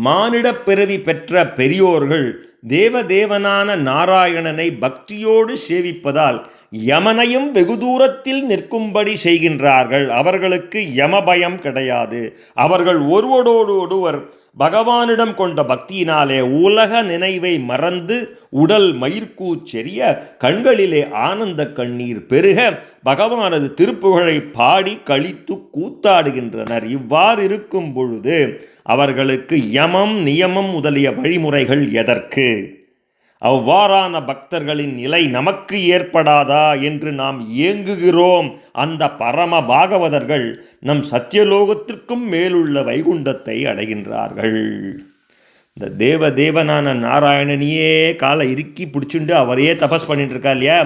மானிட பிறவி பெற்ற பெரியோர்கள் தேவதேவனான நாராயணனை பக்தியோடு சேவிப்பதால் யமனையும் வெகு தூரத்தில் நிற்கும்படி செய்கின்றார்கள். அவர்களுக்கு யமபயம் கிடையாது. அவர்கள் ஒருவரோடு பகவானிடம் கொண்ட பக்தியினாலே உலக நினைவை மறந்து உடல் மயிர்கூச்செறிய கண்களிலே ஆனந்த கண்ணீர் பெருக பகவானது திருப்புகழை பாடி கழித்து கூத்தாடுகின்றனர். இவ்வாறு இருக்கும் பொழுது அவர்களுக்கு யமம் நியமம் முதலிய வழிமுறைகள் எதற்கு? அவ்வாறான பக்தர்களின் நிலை நமக்கு ஏற்படாதா என்று நாம் ஏங்குகிறோம். அந்த பரம பாகவதர்கள் நம் சத்தியலோகத்திற்கும் மேலுள்ள வைகுண்டத்தை அடைகின்றார்கள். இந்த தேவனான நாராயணனையே காலை இறுக்கி பிடிச்சுண்டு அவரையே தபஸ் பண்ணிட்டு இருக்கா இல்லையா?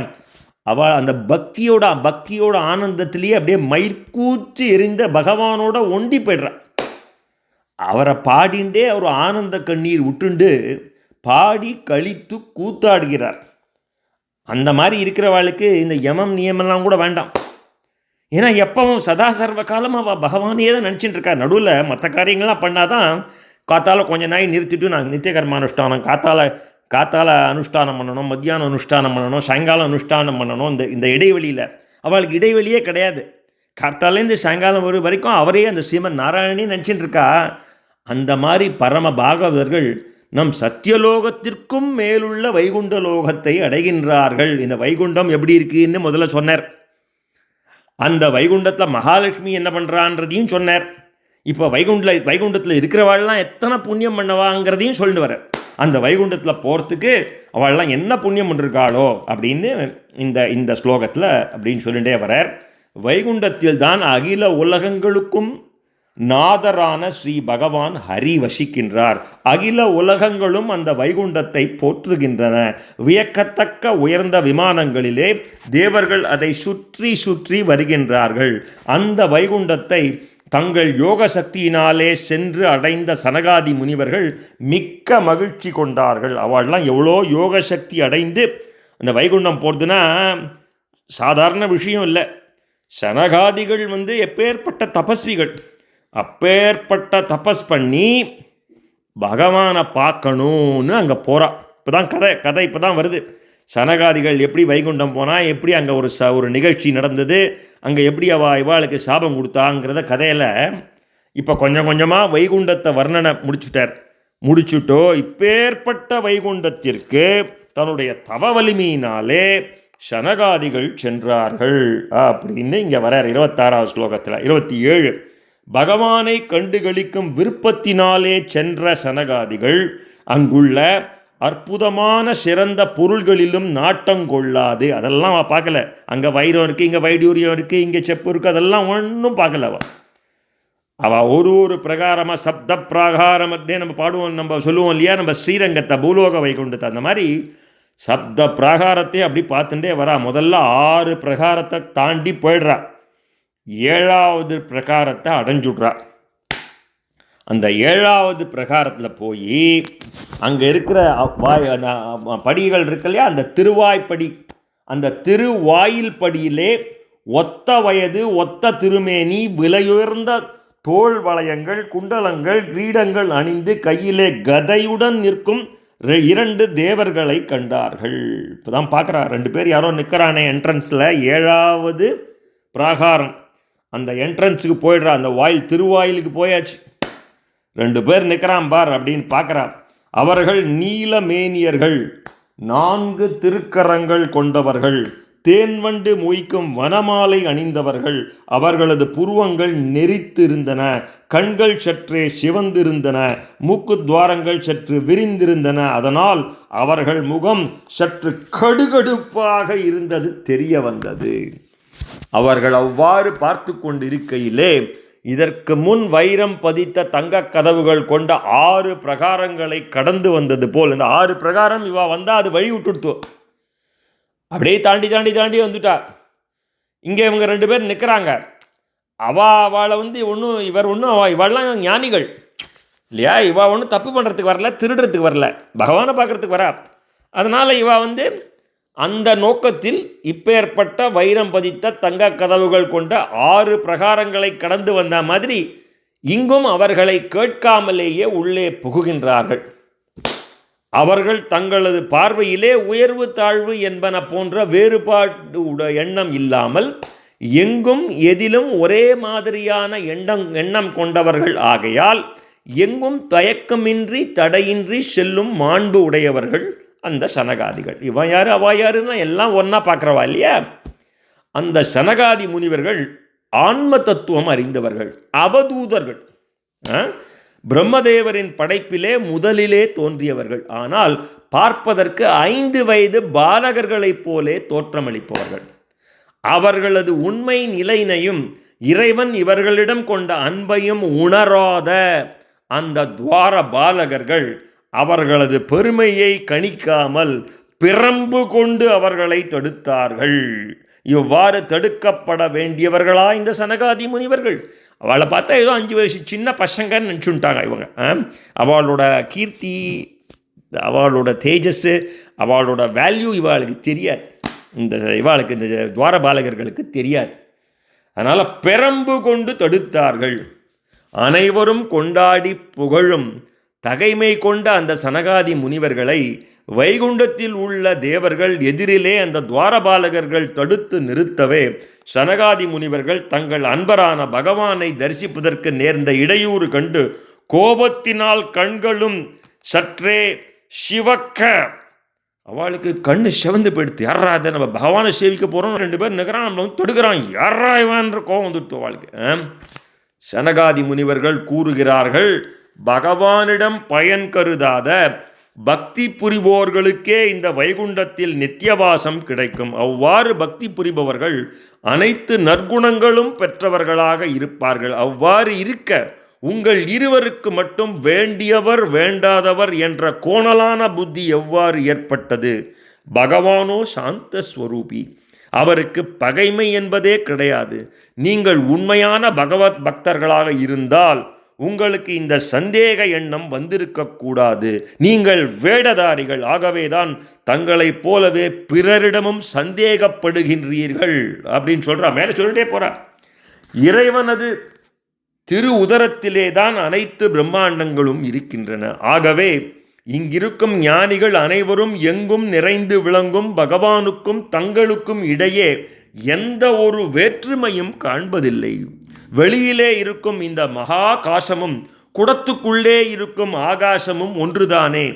அவள் அந்த பக்தியோட ஆனந்தத்திலேயே அப்படியே மயிர்கூச்சு எரிந்த பகவானோட ஒண்டி போய்ட்றான். அவரை பாடிண்டே அவர் ஆனந்த கண்ணீர் விட்டுண்டு பாடி கழித்து கூத்தாடுகிறார். அந்த மாதிரி இருக்கிறவாளுக்கு இந்த யமம் நியமெல்லாம் கூட வேண்டாம். ஏன்னா எப்பவும் சதா சர்வ காலம் அவள் பகவானே தான் நினச்சிட்டு இருக்கா. நடுவில் மற்ற காரியங்கள்லாம் பண்ணாதான் காத்தால் கொஞ்சம் நாய் நிறுத்திட்டு நான் நித்திய கர்ம அனுஷ்டானம் காத்தால் அனுஷ்டானம் பண்ணணும், மத்தியானம் அனுஷ்டானம் பண்ணணும், சாயங்காலம் அனுஷ்டானம் பண்ணணும். இந்த இடைவெளியில் அவளுக்கு இடைவெளியே கிடையாது. காத்தாலேருந்து சாயங்காலம் ஒரு வரைக்கும் அவரே அந்த ஸ்ரீமன் நாராயணனே நினச்சிட்டு இருக்கா. அந்த மாதிரி பரம பாகவதர்கள் நம் சத்தியலோகத்திற்கும் மேலுள்ள வைகுண்ட லோகத்தை அடைகின்றார்கள். இந்த வைகுண்டம் எப்படி இருக்குன்னு முதல்ல சொன்னார். அந்த வைகுண்டத்தில் மகாலட்சுமி என்ன பண்ணுறான்றதையும் சொன்னார். இப்போ வைகுண்டத்தில் இருக்கிறவாள்லாம் எத்தனை புண்ணியம் பண்ணவாங்கிறதையும் சொல்லிட்டு வர. அந்த வைகுண்டத்தில் போகிறதுக்கு அவள்லாம் என்ன புண்ணியம் பண்ணிருக்காளோ அப்படின்னு இந்த ஸ்லோகத்தில் அப்படின்னு சொல்லிகிட்டே வரார். வைகுண்டத்தில் தான் அகில உலகங்களுக்கும் நாதரான ஸ்ரீ பகவான் ஹரி வசிக்கின்றார். அகில உலகங்களும் அந்த வைகுண்டத்தை போற்றுகின்றன. வியக்கத்தக்க உயர்ந்த விமானங்களிலே தேவர்கள் அதை சுற்றி சுற்றி வருகின்றார்கள். அந்த வைகுண்டத்தை தங்கள் யோக சக்தியினாலே சென்று அடைந்த சனகாதி முனிவர்கள் மிக்க மகிழ்ச்சி கொண்டார்கள். அவள்லாம் எவ்வளோ யோக சக்தி அடைந்து அந்த வைகுண்டம் போகிறதுனா சாதாரண விஷயம் இல்லை. சனகாதிகள் எப்பேற்பட்ட தபஸ்விகள், அப்பேற்பட்ட தபஸ் பண்ணி பகவானை பார்க்கணுன்னு அங்கே போகிறா. இப்போ தான் கதை இப்போ தான் வருது. சனகாதிகள் எப்படி வைகுண்டம் போனால், எப்படி அங்கே ஒரு நிகழ்ச்சி நடந்தது, அங்கே எப்படி இவாளுக்கு சாபம் கொடுத்தாங்கிறத கதையில் இப்போ கொஞ்சம் கொஞ்சமாக வைகுண்டத்தை வர்ணனை முடிச்சுட்டோ இப்பேற்பட்ட வைகுண்டத்திற்கு தன்னுடைய தவ வலிமையினாலே சனகாதிகள் சென்றார்கள் அப்படின்னு இங்கே வரார் 26வது ஸ்லோகத்தில். 27 பகவானை கண்டுகளிக்கும் விருப்பத்தினாலே சென்ற சனகாதிகள் அங்குள்ள அற்புதமான சிறந்த பொருள்களிலும் நாட்டம் கொள்ளாது. அதெல்லாம் அவள் பார்க்கல. அங்கே வைரம் இருக்குது, இங்கே வைடூரியம் இருக்குது, இங்கே செப்பு இருக்குது, அதெல்லாம் ஒன்றும் பார்க்கல. அவள் ஒரு பிரகாரமாக சப்த பிராகாரம் நம்ம பாடுவோம், நம்ம சொல்லுவோம் இல்லையா, நம்ம ஸ்ரீரங்கத்தை பூலோக வைகுண்டத்தை, அந்த மாதிரி சப்த பிராகாரத்தை அப்படி பார்த்துட்டே வரா. முதல்ல 6 பிரகாரத்தை தாண்டி போயிடுறா. 7வது பிரகாரத்தை அடைஞ்சுட்றா. அந்த 7வது பிரகாரத்தில் போய் அங்கே இருக்கிற படிகள் இருக்கு இல்லையா, அந்த திருவாய்ப்படி, அந்த திருவாயில் படியிலே ஒத்த வயது ஒத்த திருமேனி விலையுயர்ந்த தோள் வளையங்கள் குண்டலங்கள் கிரீடங்கள் அணிந்து கையிலே கதையுடன் நிற்கும் 2 தேவர்களை கண்டார்கள். இப்போ தான் பார்க்குறா 2 பேர் யாரோ நிற்கிறானே என்ட்ரன்ஸில். 7வது பிராகாரம் அந்த என்ட்ரன்ஸுக்கு போயிடுறா. அந்த திருவாயிலுக்கு போயாச்சு. 2 பேர் நிற்கிறான் பார் அப்படின்னு பார்க்குறான். அவர்கள் நீலமேனியர்கள், 4 திருக்கரங்கள் கொண்டவர்கள், தேன்வண்டு மொய்க்கும் வனமாலை அணிந்தவர்கள். அவர்களது புருவங்கள் நெறித்திருந்தன, கண்கள் சற்றே சிவந்திருந்தன, மூக்கு துவாரங்கள் சற்று விரிந்திருந்தன. அதனால் அவர்கள் முகம் சற்று கடுகடுப்பாக இருந்தது தெரிய வந்தது. அவர்கள் அவ்வாறு பார்த்து கொண்டிருக்கையிலே இதற்கு முன் வைரம் பதித்த தங்க கதவுகள் கொண்ட 6 பிரகாரங்களை கடந்து வந்தது போல், இந்த 6 பிரகாரம் இவா வந்தால் அது வழி விட்டுடுத்து. அப்படியே தாண்டி தாண்டி தாண்டி வந்துட்டா. இங்கே இவங்க 2 பேர் நிற்கிறாங்க. அவளை இவள்லாம் ஞானிகள் இல்லையா, இவா ஒன்றும் தப்பு பண்ணுறதுக்கு வரல, திருடுறதுக்கு வரல, பகவானை பார்க்குறதுக்கு வரா. அதனால் இவா அந்த நோக்கத்தில் இப்பேற்பட்ட வைரம் பதித்த தங்க கதவுகள் கொண்ட 6 பிரகாரங்களை கடந்து வந்த மாதிரி இங்கும் அவர்களை கேட்காமலேயே உள்ளே புகுகின்றார்கள். அவர்கள் தங்களது பார்வையிலே உயர்வு தாழ்வு என்பன போன்ற வேறுபாடு எண்ணம் இல்லாமல் எங்கும் எதிலும் ஒரே மாதிரியான எண்ணம் கொண்டவர்கள் ஆகையால் எங்கும் தயக்கமின்றி தடையின்றி செல்லும் மாண்பு உடையவர்கள் அந்த சனகாதிகள். இவன் யார் அவா யாருன்னா எல்லாம் ஒன்றா பார்க்குறவா இல்லையா. அந்த சனகாதி முனிவர்கள் ஆன்ம தத்துவம் அறிந்தவர்கள், அவதூதர்கள், பிரம்மதேவரின் படைப்பிலே முதலிலே தோன்றியவர்கள். ஆனால் பார்ப்பதற்கு 5 வயது பாலகர்களைப் போலே தோற்றமளிப்பவர்கள். அவர்களது உண்மை நிலையினையும் இறைவன் இவர்களிடம் கொண்ட அன்பையும் உணராத அந்த துவார பாலகர்கள் அவர்களது பெருமையை கணிக்காமல் பிரம்பு கொண்டு அவர்களை தடுத்தார்கள். இவ்வாறு தடுக்கப்பட வேண்டியவர்களா இந்த சனகாதி முனிவர்கள்? அவளை பார்த்தா ஏதோ 5 வயசு சின்ன பசங்கன்னு நினச்சுட்டாங்க இவங்க. அவளோட கீர்த்தி, அவளோட தேஜஸ்ஸு, அவளோட வேல்யூ இவாளுக்கு தெரியாது. இவாளுக்கு இந்த துவார பாலகர்களுக்கு தெரியாது. அதனால் பெரம்பு கொண்டு தடுத்தார்கள். அனைவரும் கொண்டாடி புகழும் தகைமை கொண்ட அந்த சனகாதி முனிவர்களை வைகுண்டத்தில் உள்ள தேவர்கள் எதிரிலே அந்த துவாரபாலகர்கள் தடுத்து நிறுத்தவே சனகாதி முனிவர்கள் தங்கள் அன்பரான பகவானை தரிசிப்பதற்கு நேர்ந்த இடையூறு கண்டு கோபத்தினால் கண்களும் சற்றே சிவக்க, அவளுக்கு கண்ணு சிவந்து போயிடுத்து. யாரா அதை நம்ம பகவானை சேவிக்க போகிறோம், 2 பேர் நிற்கிறான், நம்மளை வந்து தொடுக்கிறான், யாரா இவன்ற கோபம் வந்துடுத்து அவளுக்கு. சனகாதி முனிவர்கள் கூறுகிறார்கள், பகவானிடம் பயன் கருதாத பக்தி புரிபவர்களுக்கே இந்த வைகுண்டத்தில் நித்தியவாசம் கிடைக்கும். அவ்வாறு பக்தி புரிபவர்கள் அனைத்து நற்குணங்களும் பெற்றவர்களாக இருப்பார்கள். அவ்வாறு இருக்க உங்கள் இருவருக்கு மட்டும் வேண்டியவர் வேண்டாதவர் என்ற கோணலான புத்தி எவ்வாறு ஏற்பட்டது? பகவானோ சாந்த ஸ்வரூபி, அவருக்கு பகைமை என்பதே கிடையாது. நீங்கள் உண்மையான பகவத் பக்தர்களாக இருந்தால் உங்களுக்கு இந்த சந்தேக எண்ணம் வந்திருக்கக்கூடாது. நீங்கள் வேடதாரிகள், ஆகவேதான் தங்களைப் போலவே பிறரிடமும் சந்தேகப்படுகின்றீர்கள் அப்படின்னு சொல்றா. மேலே சொல்லிட்டே போறா. இறைவனது திரு உதரத்திலே தான் அனைத்து பிரம்மாண்டங்களும் இருக்கின்றன. ஆகவே இங்கிருக்கும் ஞானிகள் அனைவரும் எங்கும் நிறைந்து விளங்கும் பகவானுக்கும் தங்களுக்கும் இடையே எந்த ஒரு வேற்றுமையும் காண்பதில்லை. வெளியிலே இருக்கும் இந்த மகா காசமும் குடத்துக்குள்ளே இருக்கும் ஆகாசமும் ஒன்றுதானே,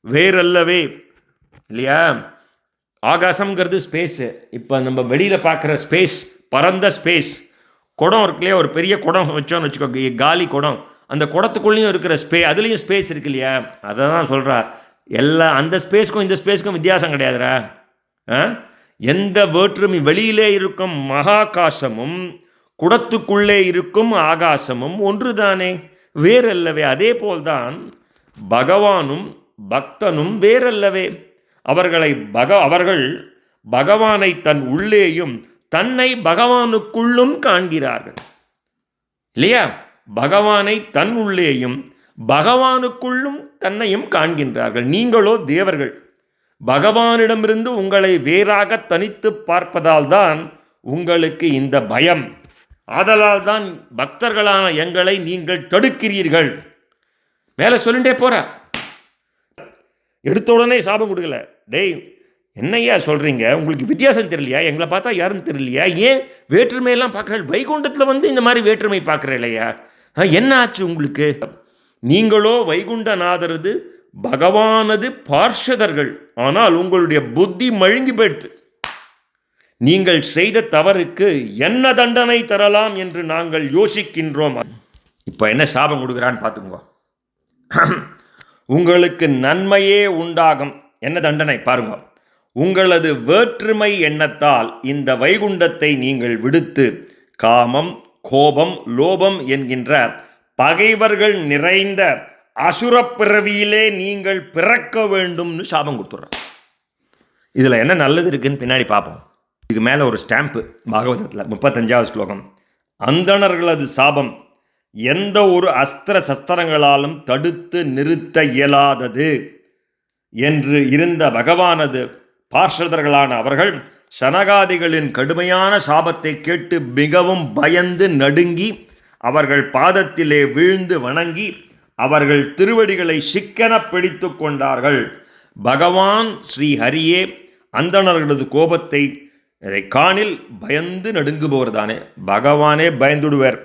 வேறல்லவே இல்லையா? ஆகாசம்ங்கிறது ஸ்பேஸு. இப்போ நம்ம வெளியில் பார்க்குற ஸ்பேஸ், பரந்த ஸ்பேஸ். குடம் இருக்கு இல்லையா, ஒரு பெரிய குடம் வச்சோன்னு வச்சுக்கோ, காலி குடம், அந்த குடத்துக்குள்ளேயும் இருக்கிற அதுலேயும் ஸ்பேஸ் இருக்கு இல்லையா? அதை தான் சொல்கிறா. அந்த ஸ்பேஸ்க்கும் இந்த ஸ்பேஸ்க்கும் வித்தியாசம் கிடையாதுரா. எந்த வேற்றுமை, வெளியிலே இருக்கும் மகாகாசமும் குடத்துக்குள்ளே இருக்கும் ஆகாசமும் ஒன்றுதானே, வேறல்லவே. அதே போல்தான் பகவானும் பக்தனும் வேறல்லவே. அவர்கள் பகவானை தன் உள்ளேயும் தன்னை பகவானுக்குள்ளும் காண்கிறார்கள் இல்லையா? பகவானை தன் உள்ளேயும் பகவானுக்குள்ளும் தன்னையும் காண்கின்றார்கள். நீங்களோ தேவர்கள், பகவானிடமிருந்து உங்களை வேறாக தனித்து பார்ப்பதால் தான் உங்களுக்கு இந்த பயம். ஆதலால் தான் பக்தர்களான எங்களை நீங்கள் தடுக்கிறீர்கள். மேலே சொல்லிட்டே போற. எடுத்த உடனே சாபம் கொடுக்கல. டேய், என்னையா சொல்கிறீங்க? உங்களுக்கு வித்தியாசம் தெரியலையா? எங்களை பார்த்தா யாருன்னு தெரியலையா? ஏன் வேற்றுமையெல்லாம் பார்க்குறேன்? வைகுண்டத்தில் வந்து இந்த மாதிரி வேற்றுமை பார்க்குற இல்லையா? என்ன ஆச்சு உங்களுக்கு? நீங்களோ வைகுண்டநாதரது பகவானது பார்ஷதர்கள், ஆனால் உங்களுடைய புத்தி மழுங்கி போயிடுத்து. நீங்கள் செய்த தவறுக்கு என்ன தண்டனை தரலாம் என்று நாங்கள் யோசிக்கின்றோம். இப்போ என்ன சாபம் கொடுக்குறான்னு பார்த்துங்க. உங்களுக்கு நன்மையே உண்டாகும். என்ன தண்டனை பாருங்க. உங்களது வேற்றுமை எண்ணத்தால் இந்த வைகுண்டத்தை நீங்கள் விடுத்து காமம், கோபம், லோபம் என்கின்ற பகைவர்கள் நிறைந்த அசுரப்பிறவியிலே நீங்கள் பிறக்க வேண்டும்னு சாபம் கொடுத்துட்றோம். இதில் என்ன நல்லது இருக்குன்னு பின்னாடி பார்ப்போம். இதுக்கு மேலே ஒரு ஸ்டாம்ப்பு பாகவதத்தில் 35வது ஸ்லோகம். அந்தணர்களது சாபம் எந்த ஒரு அஸ்திர சஸ்திரங்களாலும் தடுத்து நிறுத்த இயலாதது என்று இருந்த பகவானது பார்ஷதர்களான அவர்கள் சனகாதிகளின் கடுமையான சாபத்தை கேட்டு மிகவும் பயந்து நடுங்கி அவர்கள் பாதத்திலே வீழ்ந்து வணங்கி அவர்கள் திருவடிகளை சிக்கன பிடித்து கொண்டார்கள். பகவான் ஸ்ரீ ஹரியே அந்தணர்களது கோபத்தை இதை காணில் பயந்து நடுங்குபவர் தானே. பகவானே பயந்துடுவார்.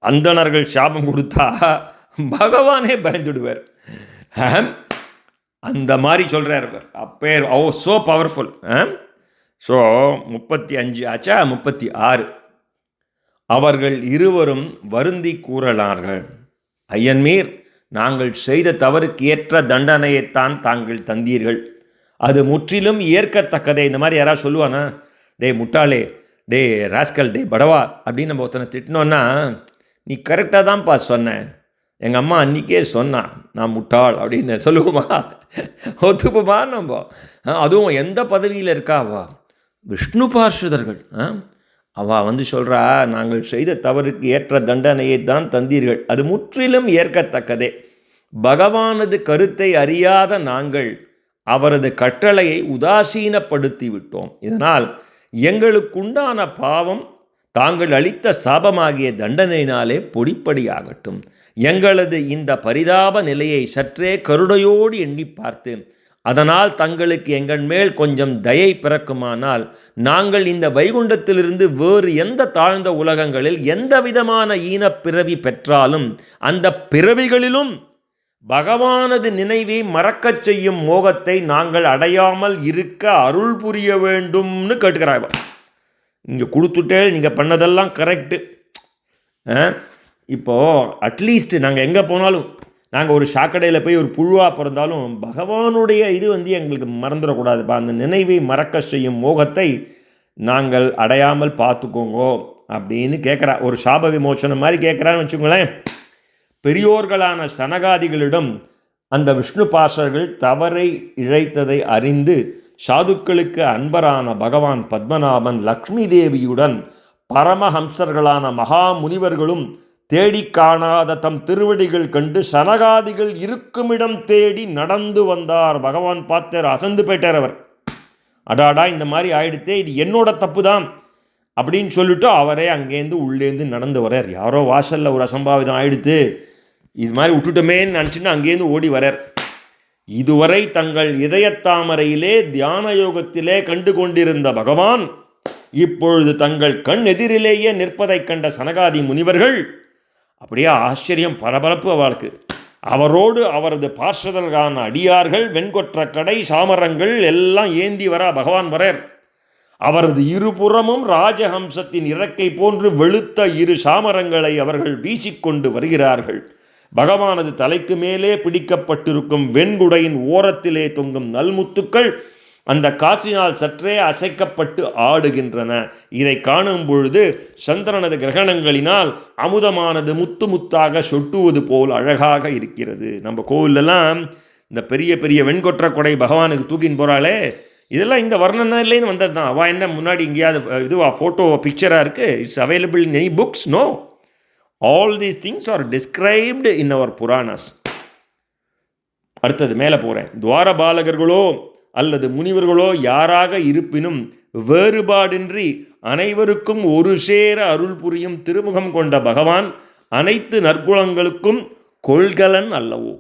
அந்தணர்கள் சாபம் கொடுத்தா பகவானே பயந்துடுவார். அந்த மாதிரி சொல்கிறார் அவர். அப்பேர் சோ பவர்ஃபுல். ஸோ 35 ஆச்சா, 36. அவர்கள் இருவரும் வருந்தி கூறலார்கள், ஐயன்மீர், நாங்கள் செய்த தவறுக்கு ஏற்ற தண்டனையைத்தான் தாங்கள் தந்தீர்கள். அது முற்றிலும் ஏற்கத்தக்கதே. இந்த மாதிரி யாராவது சொல்லுவானா, டே முட்டாளே, டே ராஸ்கல், டே படவா அப்படின்னு நம்ம ஒருத்தனை திட்டினோன்னா, நீ கரெக்டாக தான்ப்பா சொன்னேன், எங்கள் அம்மா அன்றைக்கே சொன்னான் நான் முட்டாள் அப்படின்னு சொல்லுவோமா? ஒத்துப்போமா நம்ம? அதுவும் எந்த பதவியில் இருக்காவா? விஷ்ணு பார்ஷதர்கள். அவள் வந்து சொல்கிறா, நாங்கள் செய்த தவறுக்கு ஏற்ற தண்டனையை தான் தந்தீர்கள், அது முற்றிலும் ஏற்கத்தக்கதே. பகவானது கருத்தை அறியாத நாங்கள் அவரது கட்டளையை உதாசீனப்படுத்தி விட்டோம். இதனால் எங்களுக்குண்டான பாவம் தாங்கள் அளித்த சாபமாகிய தண்டனையினாலே பொடிப்படியாகட்டும். எங்களது இந்த பரிதாப நிலையை சற்றே கருணையோடு எண்ணி பார்த்து அதனால் தங்களுக்கு எங்கள் மேல் கொஞ்சம் தயை பிறக்குமானால் நாங்கள் இந்த வைகுண்டத்திலிருந்து வேறு எந்த தாழ்ந்த உலகங்களில் எந்த விதமான ஈனப்பிறவி பெற்றாலும் அந்த பிறவிகளிலும் பகவானது நினைவை மறக்கச் செய்யும் மோகத்தை நாங்கள் அடையாமல் இருக்க அருள் புரிய வேண்டும்னு கேட்டுக்கிறாங்க. இங்கே கொடுத்துட்டே நீங்கள் பண்ணதெல்லாம் கரெக்டு. இப்போது அட்லீஸ்ட் நாங்கள் எங்கே போனாலும், நாங்கள் ஒரு சாக்கடையில் போய் ஒரு புழுவாக பிறந்தாலும் பகவானுடைய இது எங்களுக்கு மறந்துடக்கூடாதுப்பா. அந்த நினைவை மறக்க செய்யும் மோகத்தை நாங்கள் அடையாமல் பார்த்துக்கோங்கோ அப்படின்னு கேட்குறா. ஒரு சாப விமோச்சனம் மாதிரி கேட்குறான்னு வச்சுக்கோங்களேன். பெரியோர்களான சனகாதிகளிடம் அந்த விஷ்ணு பாசர்கள் தவறை இழைத்ததை அறிந்து சாதுக்களுக்கு அன்பரான பகவான் பத்மநாபன் லக்ஷ்மி தேவியுடன் பரமஹம்சர்களான மகா முனிவர்களும் தேடி காணாத தம் திருவடிகள் கண்டு சனகாதிகள் இருக்குமிடம் தேடி நடந்து வந்தார். பகவான் பார்த்தார், அசந்து போயிட்டார் அவர். அடாடா இந்த மாதிரி ஆயிடுத்தே, இது என்னோட தப்பு தான் அப்படின்னு சொல்லிட்டு அவரே அங்கேருந்து உள்ளேருந்து நடந்து வரார். யாரோ வாசலில் ஒரு அசம்பாவிதம் ஆயிடுத்து, இது மாதிரி விட்டுட்டோமேன்னு நினச்சின்னு அங்கேருந்து ஓடி வரார். இதுவரை தங்கள் இதயத்தாமரையிலே தியான யோகத்திலே கண்டு கொண்டிருந்த பகவான் இப்பொழுது தங்கள் கண் எதிரிலேயே நிற்பதைக் கண்ட சனகாதி முனிவர்கள் அப்படியே ஆச்சரியம், பரபரப்பு அவளுக்கு. அவரோடு அவரது பார்ஷதர்களான அடியார்கள் வெண்கொற்ற கடை சாமரங்கள் எல்லாம் ஏந்தி வர பகவான் வரார். அவரது இருபுறமும் ராஜஹம்சத்தின் இறக்கை போன்று வெளுத்த இரு சாமரங்களை அவர்கள் வீசிக்கொண்டு வருகிறார்கள். பகவானது தலைக்கு மேலே பிடிக்கப்பட்டிருக்கும் வெண்குடையின் ஓரத்திலே தொங்கும் நல்முத்துக்கள் அந்த காற்றினால் சற்றே அசைக்கப்பட்டு ஆடுகின்றன. இதை காணும் பொழுது சந்திரனது கிரகணங்களினால் அமுதமானது முத்து முத்தாக சொட்டுவது போல் அழகாக இருக்கிறது. நம்ம கோவிலெல்லாம் இந்த பெரிய பெரிய வெண்கொற்ற கொடை பகவானுக்கு தூக்கின்னு போகிறாளே, இதெல்லாம் இந்த வர்ணனையிலேருந்து வந்தது தான். அவள் என்ன முன்னாடி எங்கேயாவது இதுவா ஃபோட்டோ பிக்சராக இருக்குது? It's available in any books? No. All these things are described in our Puranas. அடுத்தது மேலே போகிறேன். துவாரபாலகர்களோ அல்லது முனிவர்களோ யாராக இருப்பினும் வேறுபாடின்றி அனைவருக்கும் ஒரு சேர அருள் புரியும் திருமுகம் கொண்ட பகவான் அனைத்து நற்குணங்களுக்கும் கொள்கலன் அல்லவோ.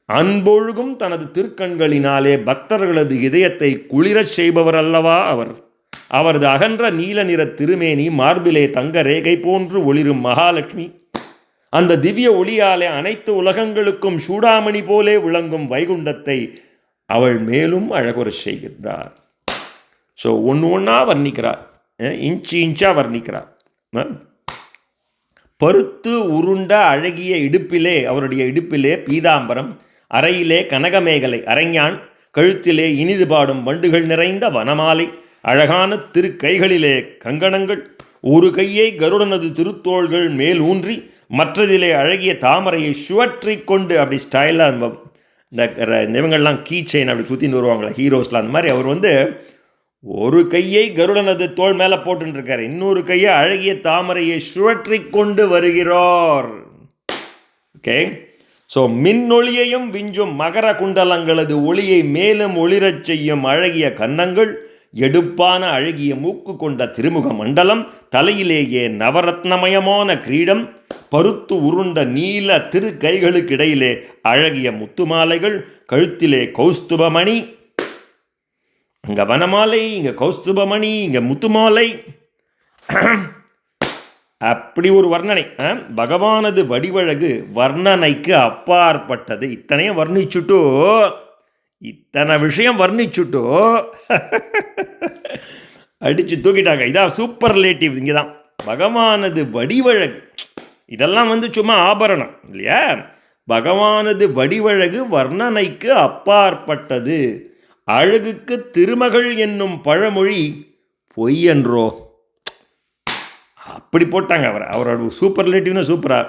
அன்பொழுகும் தனது திருக்கண்களினாலே பக்தர்களது இதயத்தை குளிரச் செய்பவர் அல்லவா அவர். அவரது அகன்ற நீல நிற திருமேனி மார்பிலே தங்க ரேகை போன்று ஒளிரும் மகாலட்சுமி அந்த திவ்ய ஒளியாலே அனைத்து உலகங்களுக்கும் சூடாமணி போலே விளங்கும் வைகுண்டத்தை அவள் மேலும் அழகுற செய்கின்றார். ஸோ ஒன்று ஒன்றா வர்ணிக்கிறார், இன்ச்சு இன்ச்சாக வர்ணிக்கிறார். பருத்து உருண்ட அழகிய இடுப்பிலே, அவருடைய இடுப்பிலே பீதாம்பரம், அறையிலே கனகமேகலை அரைஞான், கழுத்திலே இனிது பாடும் வண்டுகள் நிறைந்த வனமாலை, அழகான திருக்கைகளிலே கங்கணங்கள், ஒரு கையை கருடனது திருத்தோள்கள் மேல் ஊன்றி மற்றதிலே அழகிய தாமரையை சுவற்றி கொண்டு அப்படி ஸ்டைலாக இந்த இவங்கள்லாம் கீ செயின் அப்படி சுற்றின்னு வருவாங்களே ஹீரோஸ்லாம், அந்த மாதிரி அவர் ஒரு கையை கருடனது தோள் மேலே போட்டுருக்கார், இன்னொரு கையை அழகிய தாமரையை சுழற்றி கொண்டு வருகிறார். ஓகே. ஸோ மின்னொளியையும் விஞ்சும் மகர குண்டலங்களது ஒளியை மேலும் ஒளிரச் செய்யும் அழகிய கன்னங்கள், எடுப்பான அழகிய மூக்கு கொண்ட திருமுக மண்டலம், தலையிலேயே நவரத்னமயமான கிரீடம், பருத்து உருண்ட நீல திரு கைகளுக்கு இடையிலே அழகிய முத்துமாலைகள், கழுத்திலே கௌஸ்துபமணி, அங்கே வனமாலை, இங்கே கௌஸ்துபமணி, இங்கே முத்துமாலை, அப்படி ஒரு வர்ணனை. பகவானது வடிவழகு வர்ணனைக்கு அப்பாற்பட்டது. இத்தனையும் வர்ணிச்சுட்டோ, இத்தனை விஷயம் வர்ணிச்சுட்டோ அடித்து தூக்கிட்டாங்க. இதான் சூப்பர்லேட்டிவ். இங்கே தான் பகவானது வடிவழகு. இதெல்லாம் சும்மா ஆபரணம் இல்லையா. பகவானது வடிவழகு வர்ணனைக்கு அப்பாற்பட்டது. அழகுக்கு திருமகள் என்னும் பழமொழி பொய்யன்றோ. அப்படி போட்டாங்க அவரோட சூப்பர்லேட்டிவ்னா சூப்பரா.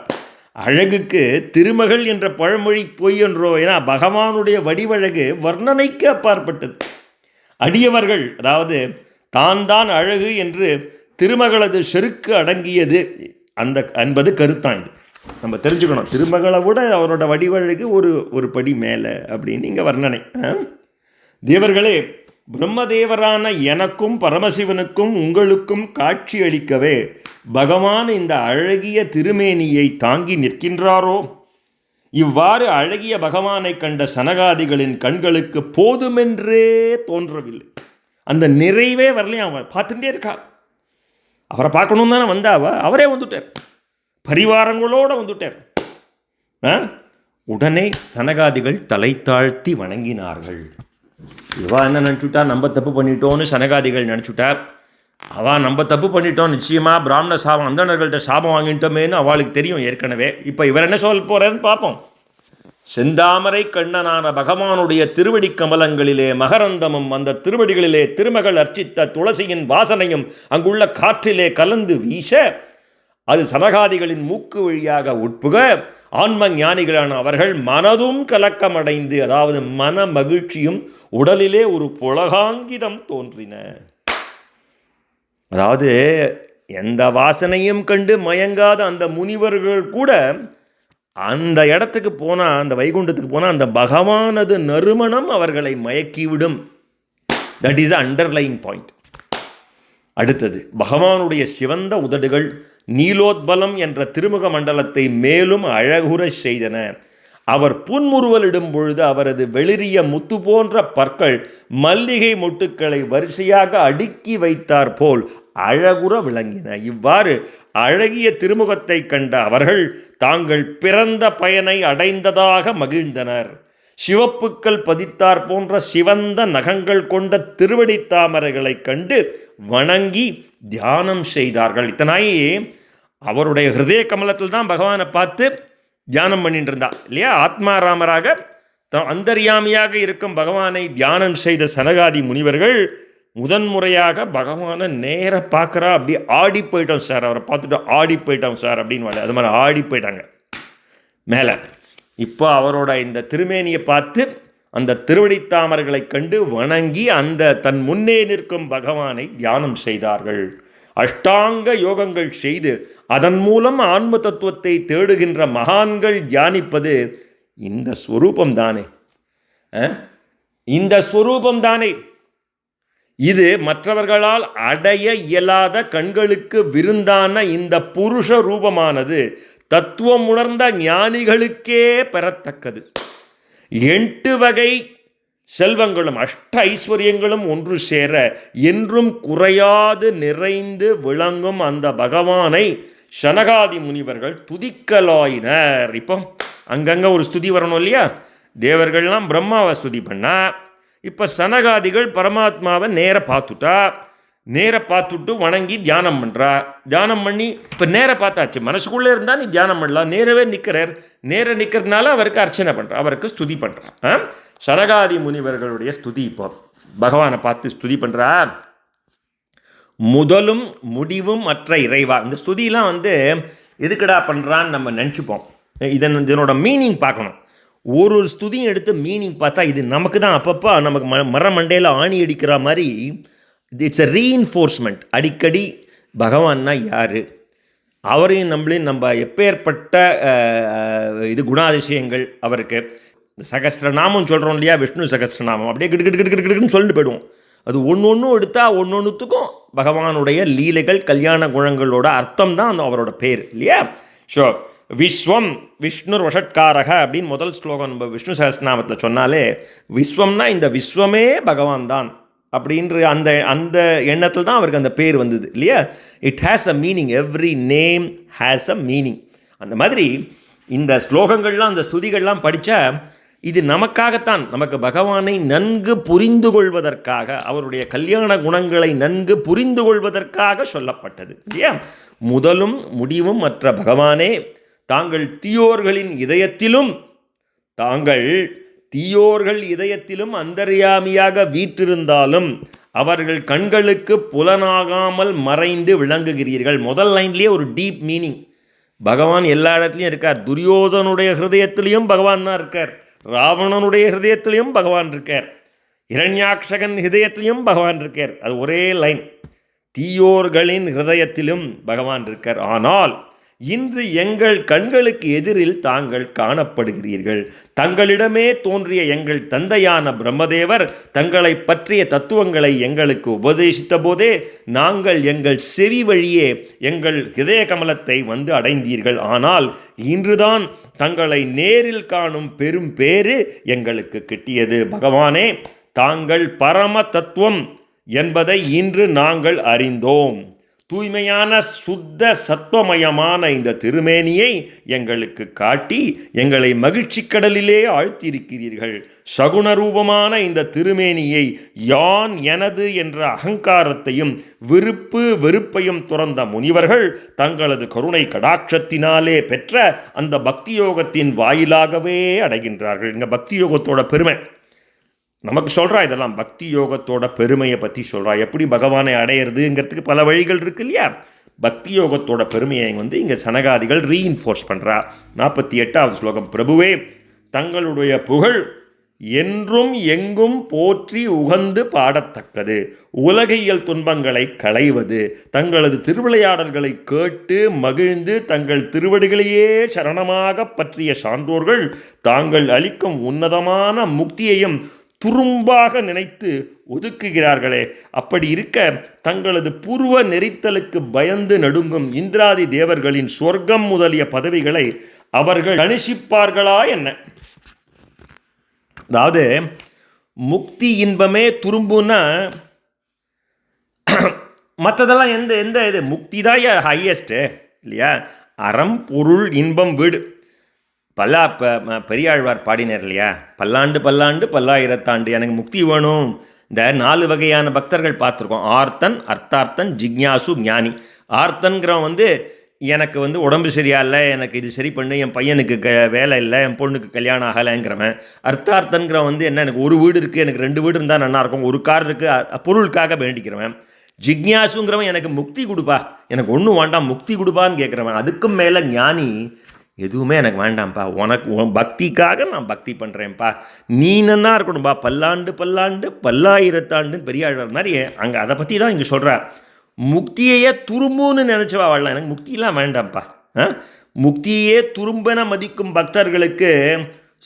அழகுக்கு திருமகள் என்ற பழமொழி பொய்யன்றோ. ஏன்னா பகவானுடைய வடிவழகு வர்ணனைக்கு அப்பாற்பட்டது. அடியவர்கள், அதாவது தான் தான் அழகு என்று திருமகளது செருக்கு அடங்கியது என்பது கருத்தான். இது நம்ம தெரிஞ்சுக்கணும். திருமகளை விட அவரோட வடிவழகு ஒரு படி மேலே அப்படின்னு இங்கே வர்ணனை. தேவர்களே, பிரம்மதேவரான எனக்கும் பரமசிவனுக்கும் உங்களுக்கும் காட்சி அளிக்கவே பகவான் இந்த அழகிய திருமேனியை தாங்கி நிற்கின்றாரோ? இவ்வாறு அழகிய பகவானை கண்ட சனகாதிகளின் கண்களுக்கு போதுமென்றே தோன்றவில்லை. அந்த நிறைவே வரலையும். அவன் பார்த்துட்டே இருக்கா. அவரை பார்க்கணும் தானே வந்தாவ, அவரே வந்துட்டார், பரிவாரங்களோடு வந்துட்டார். உடனே சனகாதிகள் தலை தாழ்த்தி வணங்கினார்கள். இவா என்ன நினச்சுட்டா, நம்ம தப்பு பண்ணிட்டோன்னு சனகாதிகள் நினச்சுட்டார். அவள் நம்ம தப்பு பண்ணிட்டோம், நிச்சயமாக பிராமண சாபம், அந்தணர்கள்ட்ட சாபம் வாங்கிட்டோமேன்னு அவளுக்கு தெரியும் ஏற்கனவே. இப்போ இவர் என்ன சொல்ல போகிறாருன்னு பார்ப்போம். செந்தாமரை கண்ணனான பகவானுடைய திருவடி கமலங்களிலே மகரந்தமும் அந்த திருவடிகளிலே திருமகள் அர்ச்சித்த துளசியின் வாசனையும் அங்குள்ள காற்றிலே கலந்து வீச அது சனகாதிகளின் மூக்கு வழியாக உட்புக ஆன்ம ஞானிகளான அவர்கள் மனதும் கலக்கமடைந்து, அதாவது மன மகிழ்ச்சியும் உடலிலே ஒரு புலகாங்கிதம் தோன்றின. அதாவது எந்த வாசனையும் கண்டு மயங்காத அந்த முனிவர்கள் கூட அந்த இடத்துக்கு போனால், அந்த வைகுண்டத்துக்கு போனால் அந்த பகவானது நறுமணம் அவர்களை மயக்கிவிடும். That is underlying point. அடுத்தது, பகவானுடைய சிவந்த உதடுகள் நீலோத்பலம் என்ற திருமுக மண்டலத்தை மேலும் அழகுற செய்தன. அவர் புன்முறுவலிடும் பொழுது அவரது வெளிரிய முத்து போன்ற பற்கள் மல்லிகை மொட்டுக்களை வரிசையாக அடுக்கி வைத்தார் போல் அழகுற விளங்கின. இவ்வாறு அழகிய திருமுகத்தை கண்ட அவர்கள் தாங்கள் பிறந்த பயனை அடைந்ததாக மகிழ்ந்தனர். சிவப்புக்கள் பதித்தார் போன்ற சிவந்த நகங்கள் கொண்ட திருவடி தாமரைகளை கண்டு வணங்கி தியானம் செய்தார்கள். இத்தனாயி அவருடைய ஹிருதய கமலத்தில் தான் பகவானை பார்த்து தியானம் பண்ணிட்டு இருந்தா இல்லையா? ஆத்மாராமராக அந்தர்யாமியாக இருக்கும் பகவானை தியானம் செய்த சனகாதி முனிவர்கள் முதன்முறையாக பகவானை நேர பார்க்குறா. அப்படி ஆடி போயிட்டோம் சார், அவரை பார்த்துட்டு ஆடி போயிட்டோம் சார் அப்படின்னு அது மாதிரி ஆடி போயிட்டாங்க மேலே. இப்போ அவரோட இந்த திருமேனியை பார்த்து அந்த திருவடித்தாமர்களை கண்டு வணங்கி அந்த தன் முன்னே நிற்கும் பகவானை தியானம் செய்தார்கள். அஷ்டாங்க யோகங்கள் செய்து அதன் மூலம் ஆன்ம தத்துவத்தை தேடுகின்ற மகான்கள் தியானிப்பது இந்த ஸ்வரூபம் தானே, இந்த ஸ்வரூபம் தானே. இது மற்றவர்களால் அடைய இயலாத கண்களுக்கு விருந்தான இந்த புருஷ ரூபமானது தத்துவம் உணர்ந்த ஞானிகளுக்கே பெறத்தக்கது. 8 வகை செல்வங்களும் அஷ்ட ஐஸ்வர்யங்களும் ஒன்று சேர என்றும் குறையாது நிறைந்து விளங்கும் அந்த பகவானை சனகாதி முனிவர்கள் துதிக்கலாயினர். இப்போ அங்கங்கே ஒரு ஸ்துதி வரணும் இல்லையா? தேவர்கள்லாம் பிரம்மாவை ஸ்துதி பண்ணா, இப்போ சனகாதிகள் பரமாத்மாவை நேர பார்த்துட்டு வணங்கி தியானம் பண்ணுறா. தியானம் பண்ணி இப்போ நேர பார்த்தாச்சு, மனசுக்குள்ளே இருந்தால் நீ தியானம் பண்ணலாம். நேரவே நிற்கிறார், நேர நிற்கிறதுனால அவருக்கு அர்ச்சனை பண்ணுறா, அவருக்கு ஸ்துதி பண்ணுறா. சனகாதி முனிவர்களுடைய ஸ்துதி இப்போ பகவானை பார்த்து ஸ்துதி பண்ணுறா. முதலும் முடிவும் மற்ற இறைவா. இந்த ஸ்துதியெலாம் எதுக்கடா பண்ணுறான்னு நம்ம நினச்சிப்போம். இதனோட மீனிங் பார்க்கணும். ஒரு ஸ்துதியும் எடுத்து மீனிங் பார்த்தா இது நமக்கு தான் அப்பப்போ நமக்கு மரமண்டையில் ஆணி அடிக்கிற மாதிரி. It's a reinforcement. அடிக்கடி பகவான்னா யார், அவரையும் நம்ம எப்பேற்பட்ட குணாதிசயங்கள் அவருக்கு. சகஸ்திரநாமம் சொல்கிறோம் இல்லையா, விஷ்ணு சகஸ்திரநாமம் அப்படியே கிடுக்கிட்டு சொல்லிட்டு போயிடுவோம். அது ஒன்று எடுத்தால் ஒன்றுத்துக்கும் பகவானுடைய லீலைகள் கல்யாண குணங்களோட அர்த்தம் தான் அவரோட பேர் இல்லையா? ஸோ விஸ்வம் விஷ்ணுர் வஷட்காரக அப்படின்னு முதல் ஸ்லோகம் நம்ம விஷ்ணு சகஸ்ரநாமத்தில் சொன்னாலே, விஸ்வம்னா இந்த விஸ்வமே பகவான் தான் அப்படின்ற அந்த எண்ணத்தில் தான் அவருக்கு அந்த பேர் வந்தது இல்லையா? It has a meaning, every name has a meaning. அந்த மாதிரி இந்த ஸ்லோகங்கள்லாம் அந்த ஸ்துதிகள்லாம் படித்தா இது நமக்காகத்தான், நமக்கு பகவானை நன்கு புரிந்து கொள்வதற்காக, அவருடைய கல்யாண குணங்களை நன்கு புரிந்து கொள்வதற்காக சொல்லப்பட்டது இல்லையா? முதலும் முடிவும் மற்ற பகவானே, தாங்கள் தீயோர்கள் இதயத்திலும் அந்தர்யாமியாக வீற்றிருந்தாலும் அவர்கள் கண்களுக்கு புலனாகாமல் மறைந்து விளங்குகிறீர்கள். முதல் லைன்லேயே ஒரு டீப் மீனிங். பகவான் எல்லா இடத்துலையும் இருக்கார். துரியோதனுடைய ஹிருதயத்திலையும் பகவான் தான் இருக்கார், ராவணனுடைய ஹிருதயத்திலையும் பகவான் இருக்கார், இரண்யாக்ஷகன் ஹிருதயத்திலையும் பகவான் இருக்கார். அது ஒரே லைன். தீயோர்களின் ஹிருதயத்திலும் பகவான் இருக்கார். ஆனால் இன்று எங்கள் கண்களுக்கு எதிரில் தாங்கள் காணப்படுகிறீர்கள். தங்களிடமே தோன்றிய எங்கள் தந்தையான பிரம்மதேவர் தங்களை பற்றிய தத்துவங்களை எங்களுக்கு உபதேசித்த போதே நாங்கள் எங்கள் செவி வழியே எங்கள் இதய கமலத்தை வந்து அடைந்தீர்கள். ஆனால் இன்றுதான் தங்களை நேரில் காணும் பெரும் பேறு எங்களுக்கு கிட்டியது. பகவானே, தாங்கள் பரம தத்துவம் என்பதை இன்று நாங்கள் அறிந்தோம். தூய்மையான சுத்த சத்துவமயமான இந்த திருமேனியை எங்களுக்கு காட்டி எங்களை மகிழ்ச்சி கடலிலே ஆழ்த்தியிருக்கிறீர்கள். சகுணரூபமான இந்த திருமேனியை யான் எனது என்ற அகங்காரத்தையும் விருப்பு வெறுப்பையும் துறந்த முனிவர்கள் தங்களது கருணை கடாட்சத்தினாலே பெற்ற அந்த பக்தி யோகத்தின் வாயிலாகவே அடைகின்றார்கள். இங்கே பக்தி யோகத்தோட பெருமை நமக்கு சொல்கிறா. இதெல்லாம் பக்தி யோகத்தோட பெருமையை பற்றி சொல்கிறா. எப்படி பகவானை அடையிறதுங்கிறதுக்கு பல வழிகள் இருக்கு இல்லையா? பக்தி யோகத்தோட பெருமையை இங்கே சனகாதிகள் ரீஇன்ஃபோர்ஸ் பண்ணுறா. 48வது ஸ்லோகம். பிரபுவே, தங்களுடைய புகழ் என்றும் எங்கும் போற்றி உகந்து பாடத்தக்கது. உலகியல் துன்பங்களை களைவது. தங்களது திருவிளையாடல்களை கேட்டு மகிழ்ந்து தங்கள் திருவடிகளையே சரணமாக பற்றிய சான்றோர்கள் தாங்கள் அளிக்கும் உன்னதமான முக்தியையும் துரும்பாக நினைத்து ஒதுக்குகிறார்களே. அப்படி இருக்க தங்களது பூர்வ நெறித்தலுக்கு பயந்து நடுங்கும் இந்திராதி தேவர்களின் சொர்க்கம் முதலிய பதவிகளை அவர்கள் அனுசிப்பார்களா என்ன? அதாவது முக்தி இன்பமே துரும்புன்னா மற்றதெல்லாம் எந்த இது முக்தி தான் ஹையஸ்ட்டு இல்லையா? அறம் பொருள் இன்பம் வீடு. பெரியாழ்வார் பாடினார் இல்லையா? பல்லாண்டு பல்லாண்டு பல்லாயிரத்தாண்டு எனக்கு முக்தி வேணும். இந்த 4 வகையான பக்தர்கள் பார்த்துருக்கோம். ஆர்த்தன், அர்த்தார்த்தன், ஜிக்ஞாசு, ஞானி. ஆர்த்தன்கிறவன் எனக்கு உடம்பு சரியா இல்லை, எனக்கு இது சரி பண்ணு, என் பையனுக்கு வேலை இல்லை, என் பொண்ணுக்கு கல்யாணம் ஆகலைங்கிறவன். அர்த்தார்த்தன்கிறவன் என்ன, எனக்கு ஒரு வீடு இருக்குது, எனக்கு 2 வீடு இருந்தால் நல்லாயிருக்கும், ஒரு கார் இருக்குது, பொருளுக்காக வேண்டிக்கிறவன். ஜிக்ஞாசுங்கிறவன் எனக்கு முக்தி கொடுப்பா, எனக்கு ஒன்றும் வேண்டாம் முக்தி கொடுப்பான்னு கேட்குறவன். அதுக்கும் மேலே ஞானி, எதுவுமே எனக்கு வேண்டாம்ப்பா, உன் பக்திக்காக நான் பக்தி பண்ணுறேன்ப்பா, நீ நன்னா இருக்கணும்பா, பல்லாண்டு பல்லாண்டு பல்லாயிரத்தாண்டுன்னு பெரியாழ்வார் மாதிரி அங்கே அதை பற்றி தான் இங்கே சொல்கிறார். முக்தியையே துரும்புன்னு நினச்சவா வாழலாம், எனக்கு முக்தியெலாம் வேண்டாம்ப்பா. முக்தியே துரும்பென மதிக்கும் பக்தர்களுக்கு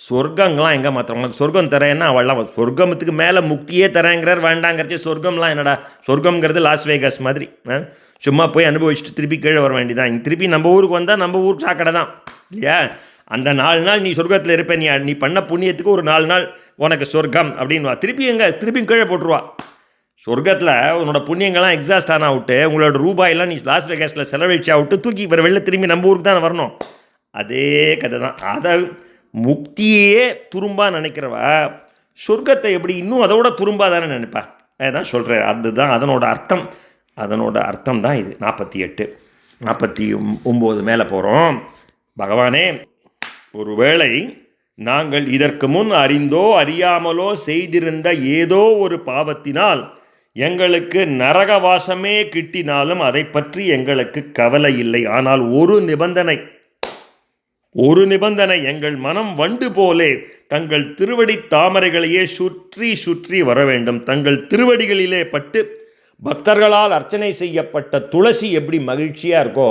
சொர்க்கங்களாம் எங்கே மாத்திரம் உனக்கு சொர்க்கம் தரேன்னா அவள்லாம் சொர்க்கத்துக்கு மேலே முக்தியே தரேங்கிறார். வேண்டாங்கிறச்சே சொர்க்கம்லாம் என்னடா, சொர்க்கங்கிறது லாஸ் வேகாஸ் மாதிரி. சும்மா போய் அனுபவிச்சுட்டு திருப்பி கீழே வர வேண்டியதான். இங்கே திருப்பி நம்ம ஊருக்கு வந்தால் நம்ம ஊர் சாக்கடை தான் இல்லையா? அந்த 4 நாள் நீ சொர்க்கத்தில் இருப்பேன், நீ பண்ண புண்ணியத்துக்கு ஒரு 4 நாள் உனக்கு சொர்க்கம் அப்படின்வா. திருப்பியும் கீழே போட்டுருவா. சொர்க்கத்தில் உன்னோட புண்ணியங்கள்லாம் எக்ஸாஸ்ட் ஆனால் விட்டு உங்களோட ரூபாயெல்லாம் நீ லாஸ் வேகாஸில் செலவழிச்சா விட்டு தூக்கி வெளில திரும்பி நம்ம ஊருக்கு தான் வரணும். அதே கதை தான். அதை முக்தியே துரும்பா நினைக்கிறவா சொர்க்கத்தை எப்படி இன்னும் அதோட துரும்பா தானே நினைப்பா. அதுதான் சொல்கிறேன். அதுதான் அதனோட அர்த்தம் தான் இது. 48 49 மேலே போகிறோம். பகவானே, ஒருவேளை நாங்கள் இதற்கு முன் அறிந்தோ அறியாமலோ செய்திருந்த ஏதோ ஒரு பாவத்தினால் எங்களுக்கு நரகவாசமே கிட்டினாலும் அதை பற்றி எங்களுக்கு கவலை இல்லை. ஆனால் ஒரு நிபந்தனை, எங்கள் மனம் வண்டு போலே தங்கள் திருவடி தாமரைகளையே சுற்றி சுற்றி வர வேண்டும். தங்கள் திருவடிகளிலே பட்டு பக்தர்களால் அர்ச்சனை செய்யப்பட்ட துளசி எப்படி மகிழ்ச்சியாக இருக்கோ,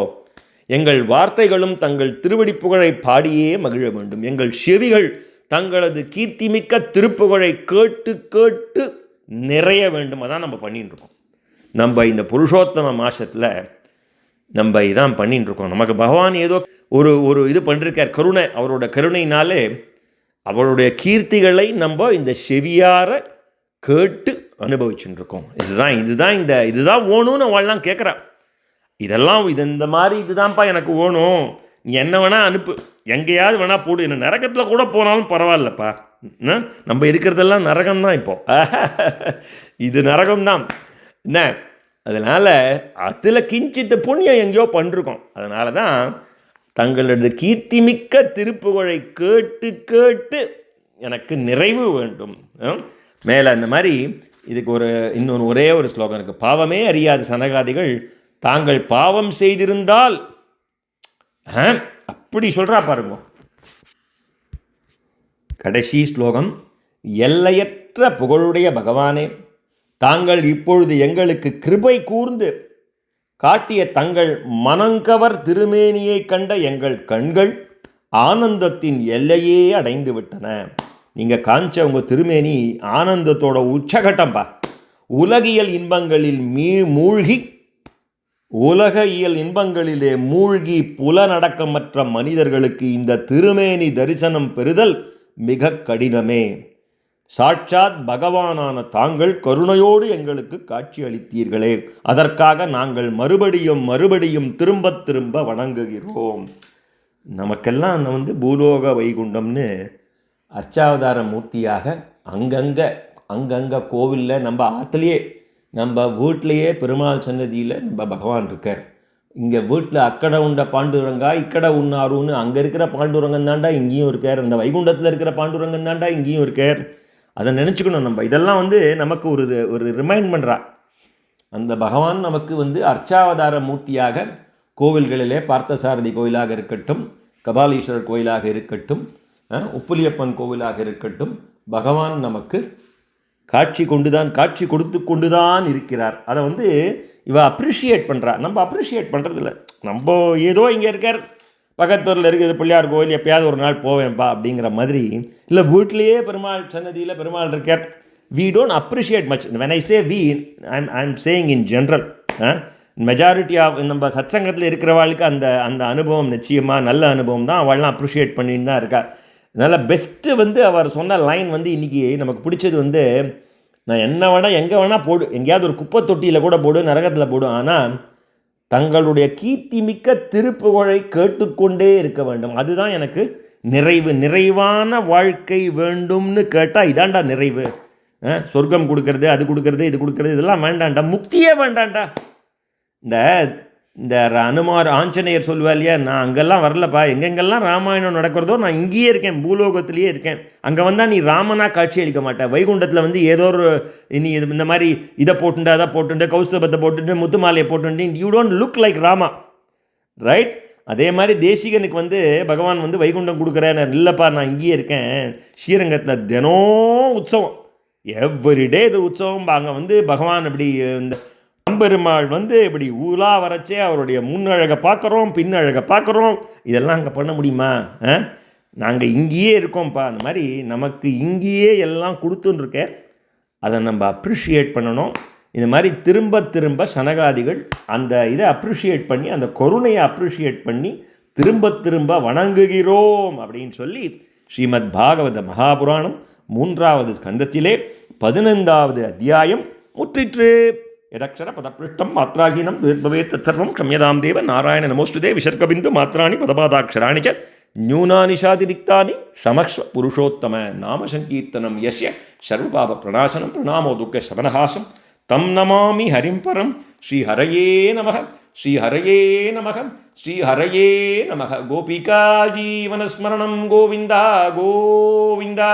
எங்கள் வார்த்தைகளும் தங்கள் திருவடி புகழை பாடியே மகிழ வேண்டும். எங்கள் செவிகள் தங்களது கீர்த்திமிக்க திருப்புகழை கேட்டு கேட்டு நிறைய வேண்டும். அதான் நம்ம பண்ணிட்டு இருக்கோம். நம்ம இந்த புருஷோத்தம மாசத்தில் நம்ம இதான் பண்ணிட்டு இருக்கோம். நமக்கு பகவான் ஏதோ ஒரு இது பண்ணிருக்கார், கருணை. அவரோட கருணையினாலே அவருடைய கீர்த்திகளை நம்ம இந்த செவியார கேட்டு அனுபவிச்சுருக்கோம். இதுதான் வேணும்னு அவள்லாம் கேட்குறா. இதெல்லாம் இந்த மாதிரி இதுதான்ப்பா எனக்கு வேணும், நீ என்ன வேணால் அனுப்பு, எங்கேயாவது வேணால் போடு, என்ன நரகத்தில் கூட போனாலும் பரவாயில்லப்பா. நம்ம இருக்கிறதெல்லாம் நரகம்தான். இப்போது இது நரகம்தான் என்ன. அதனால் அதில் கிஞ்சித்த புண்ணியம் எங்கேயோ பண்ணிருக்கோம். அதனால தான் தங்களது கீர்த்திமிக்க திருப்புகழை கேட்டு கேட்டு எனக்கு நிறைவு வேண்டும். மேலே அந்த மாதிரி இதுக்கு ஒரே ஒரு ஸ்லோகம் இருக்குது. பாவமே அறியாத சனகாதிகள் தாங்கள் பாவம் செய்திருந்தால் அப்படி சொல்கிறா பாருங்க. கடைசி ஸ்லோகம். எல்லையற்ற புகழுடைய பகவானே, தாங்கள் இப்பொழுது எங்களுக்கு கிருபை கூர்ந்து காட்டிய தங்கள் மனங்கவர் திருமேனியை கண்ட எங்கள் கண்கள் ஆனந்தத்தின் எல்லையே அடைந்து விட்டன. நீங்கள் காமிச்ச உங்கள் திருமேனி ஆனந்தத்தோட உச்சகட்டம்பா. உலகியல் இன்பங்களில் மூழ்கி புலனடக்கமற்ற மனிதர்களுக்கு இந்த திருமேனி தரிசனம் பெறுதல் மிக கடினமே. சாட்சாத் பகவானான தாங்கள் கருணையோடு எங்களுக்கு காட்சி அளித்தீர்களே, அதற்காக நாங்கள் மறுபடியும் திரும்ப வணங்குகிறோம். நமக்கெல்லாம் பூலோக வைகுண்டம்னு அர்ச்சாவதார மூர்த்தியாக அங்கங்கே கோவிலில் நம்ம ஆற்றுலையே நம்ம வீட்லையே பெருமாள் சன்னதியில் நம்ம பகவான் இருக்கார். இங்கே வீட்டில் அக்கடை உண்ட பாண்டுரங்கா இக்கடை உண்ணாருன்னு அங்கே இருக்கிற பாண்டுரங்கன் தாண்டா இங்கேயும் இருக்கார். அந்த வைகுண்டத்தில் இருக்கிற பாண்டுரங்கன் தாண்டா இங்கேயும் இருக்கார். அதை நினச்சிக்கணும் நம்ம. இதெல்லாம் நமக்கு ஒரு ரிமைண்ட் பண்ணுறா. அந்த பகவான் நமக்கு அர்ச்சாவதார மூர்த்தியாக கோவில்களிலே பார்த்தசாரதி கோயிலாக இருக்கட்டும், கபாலீஸ்வரர் கோயிலாக இருக்கட்டும், உப்புலியப்பன் கோவிலாக இருக்கட்டும், பகவான் நமக்கு காட்சி கொடுத்து கொண்டுதான் இருக்கிறார். அதை இவ அப்ரிஷியேட் பண்ணுறா. நம்ம அப்ரிஷியேட் பண்ணுறதில்ல. நம்ம ஏதோ இங்கே இருக்கார், பக்கத்தூரில் இருக்குது பிள்ளையார் கோவில், எப்பயாவது ஒரு நாள் போவேன்ப்பா அப்படிங்கிற மாதிரி. இல்லை வீட்லேயே பெருமாள் சன்னதியில் பெருமாள் இருக்கார். we don't appreciate much. when I say we, I'm saying in general. Majority of நம்ம சத்சங்கத்தில் இருக்கிறவாளுக்கு அந்த அனுபவம் நிச்சயமாக நல்ல அனுபவம் தான். அவள்லாம் அப்ரிஷியேட் பண்ணின்னு தான் இருக்கா. அதனால் பெஸ்ட்டு அவர் சொன்ன லைன் இன்றைக்கி நமக்கு பிடிச்சது நான் என்ன வேணால் எங்கே வேணால் போடு, எங்கேயாவது ஒரு குப்பை தொட்டியில் கூட போடு, நரகத்தில் போடு, ஆனால் தங்களுடைய கீர்த்தி மிக்க திருப்புகழை கேட்டுக்கொண்டே இருக்க வேண்டும். அதுதான் எனக்கு நிறைவான வாழ்க்கை வேண்டும்னு கேட்டால் இதாண்டா நிறைவு. சொர்க்கம் கொடுக்கறது, அது கொடுக்கறது, இது கொடுக்கறது, இதெல்லாம் வேண்டாண்டா. முக்தியே வேண்டாண்டா. இந்த அனுமார் ஆஞ்சநேயர் சொல்லுவா இல்லையா, நான் அங்கெல்லாம் வரலப்பா, எங்கெங்கெல்லாம் ராமாயணம் நடக்கிறதோ நான் இங்கேயே இருக்கேன், பூலோகத்திலேயே இருக்கேன். அங்கே வந்தால் நீ ராமனாக காட்சி அளிக்க மாட்டேன். வைகுண்டத்தில் ஏதோ ஒரு நீ இந்த மாதிரி இதை போட்டுண்டு அதை போட்டுண்டு கௌஸ்தபத்தை போட்டுட்டு முத்துமாலையை போட்டுண்டு you don't look like Rama, right? அதே மாதிரி தேசிகனுக்கு பகவான் வைகுண்டம் கொடுக்குறேன். இல்லைப்பா நான் இங்கேயே இருக்கேன். ஸ்ரீரங்கத்தில் தினம் உற்சவம், எவ்ரிடே இது உற்சவம். அங்கே பகவான் இப்படி இந்த பெருமாள் இப்படி ஊலா வரச்சே அவருடைய முன்னழகை பார்க்குறோம், பின்னழகை பார்க்குறோம். இதெல்லாம் அங்கே பண்ண முடியுமா? நாங்கள் இங்கேயே இருக்கோம்ப்பா. அந்த மாதிரி நமக்கு இங்கேயே எல்லாம் கொடுத்துன்னு இருக்க, அதை நம்ம அப்ரிஷியேட் பண்ணணும். இந்த மாதிரி திரும்ப சனகாதிகள் அந்த இதை அப்ரிஷியேட் பண்ணி, அந்த கருணையை அப்ரிஷியேட் பண்ணி திரும்ப வணங்குகிறோம் அப்படின்னு சொல்லி ஸ்ரீமத் பாகவத மகாபுராணம் 3வது ஸ்கந்தத்திலே 15வது அத்தியாயம் முற்றிற்று. यदक्षर पदपृष्ठं मात्राहीनं द्वेद्भवेत् तत्सर्वं क्षम्यतां देव नारायण नमोस्तुते विसर्गबिन्दु मात्राणि पदपादाक्षराणि च न्यूनानि शातिरिक्तानि क्षमस्व पुरुषोत्तम नाम संकीर्तनं यस्य सर्वपापप्रणाशनं प्रणामो दुःखशमनहासं तं नमामि हरिं परं श्रीहरये नमः श्रीहरये नमः श्रीहरये नमः. गोपिका जीवनस्मरणं गोविन्दा गोविन्दा.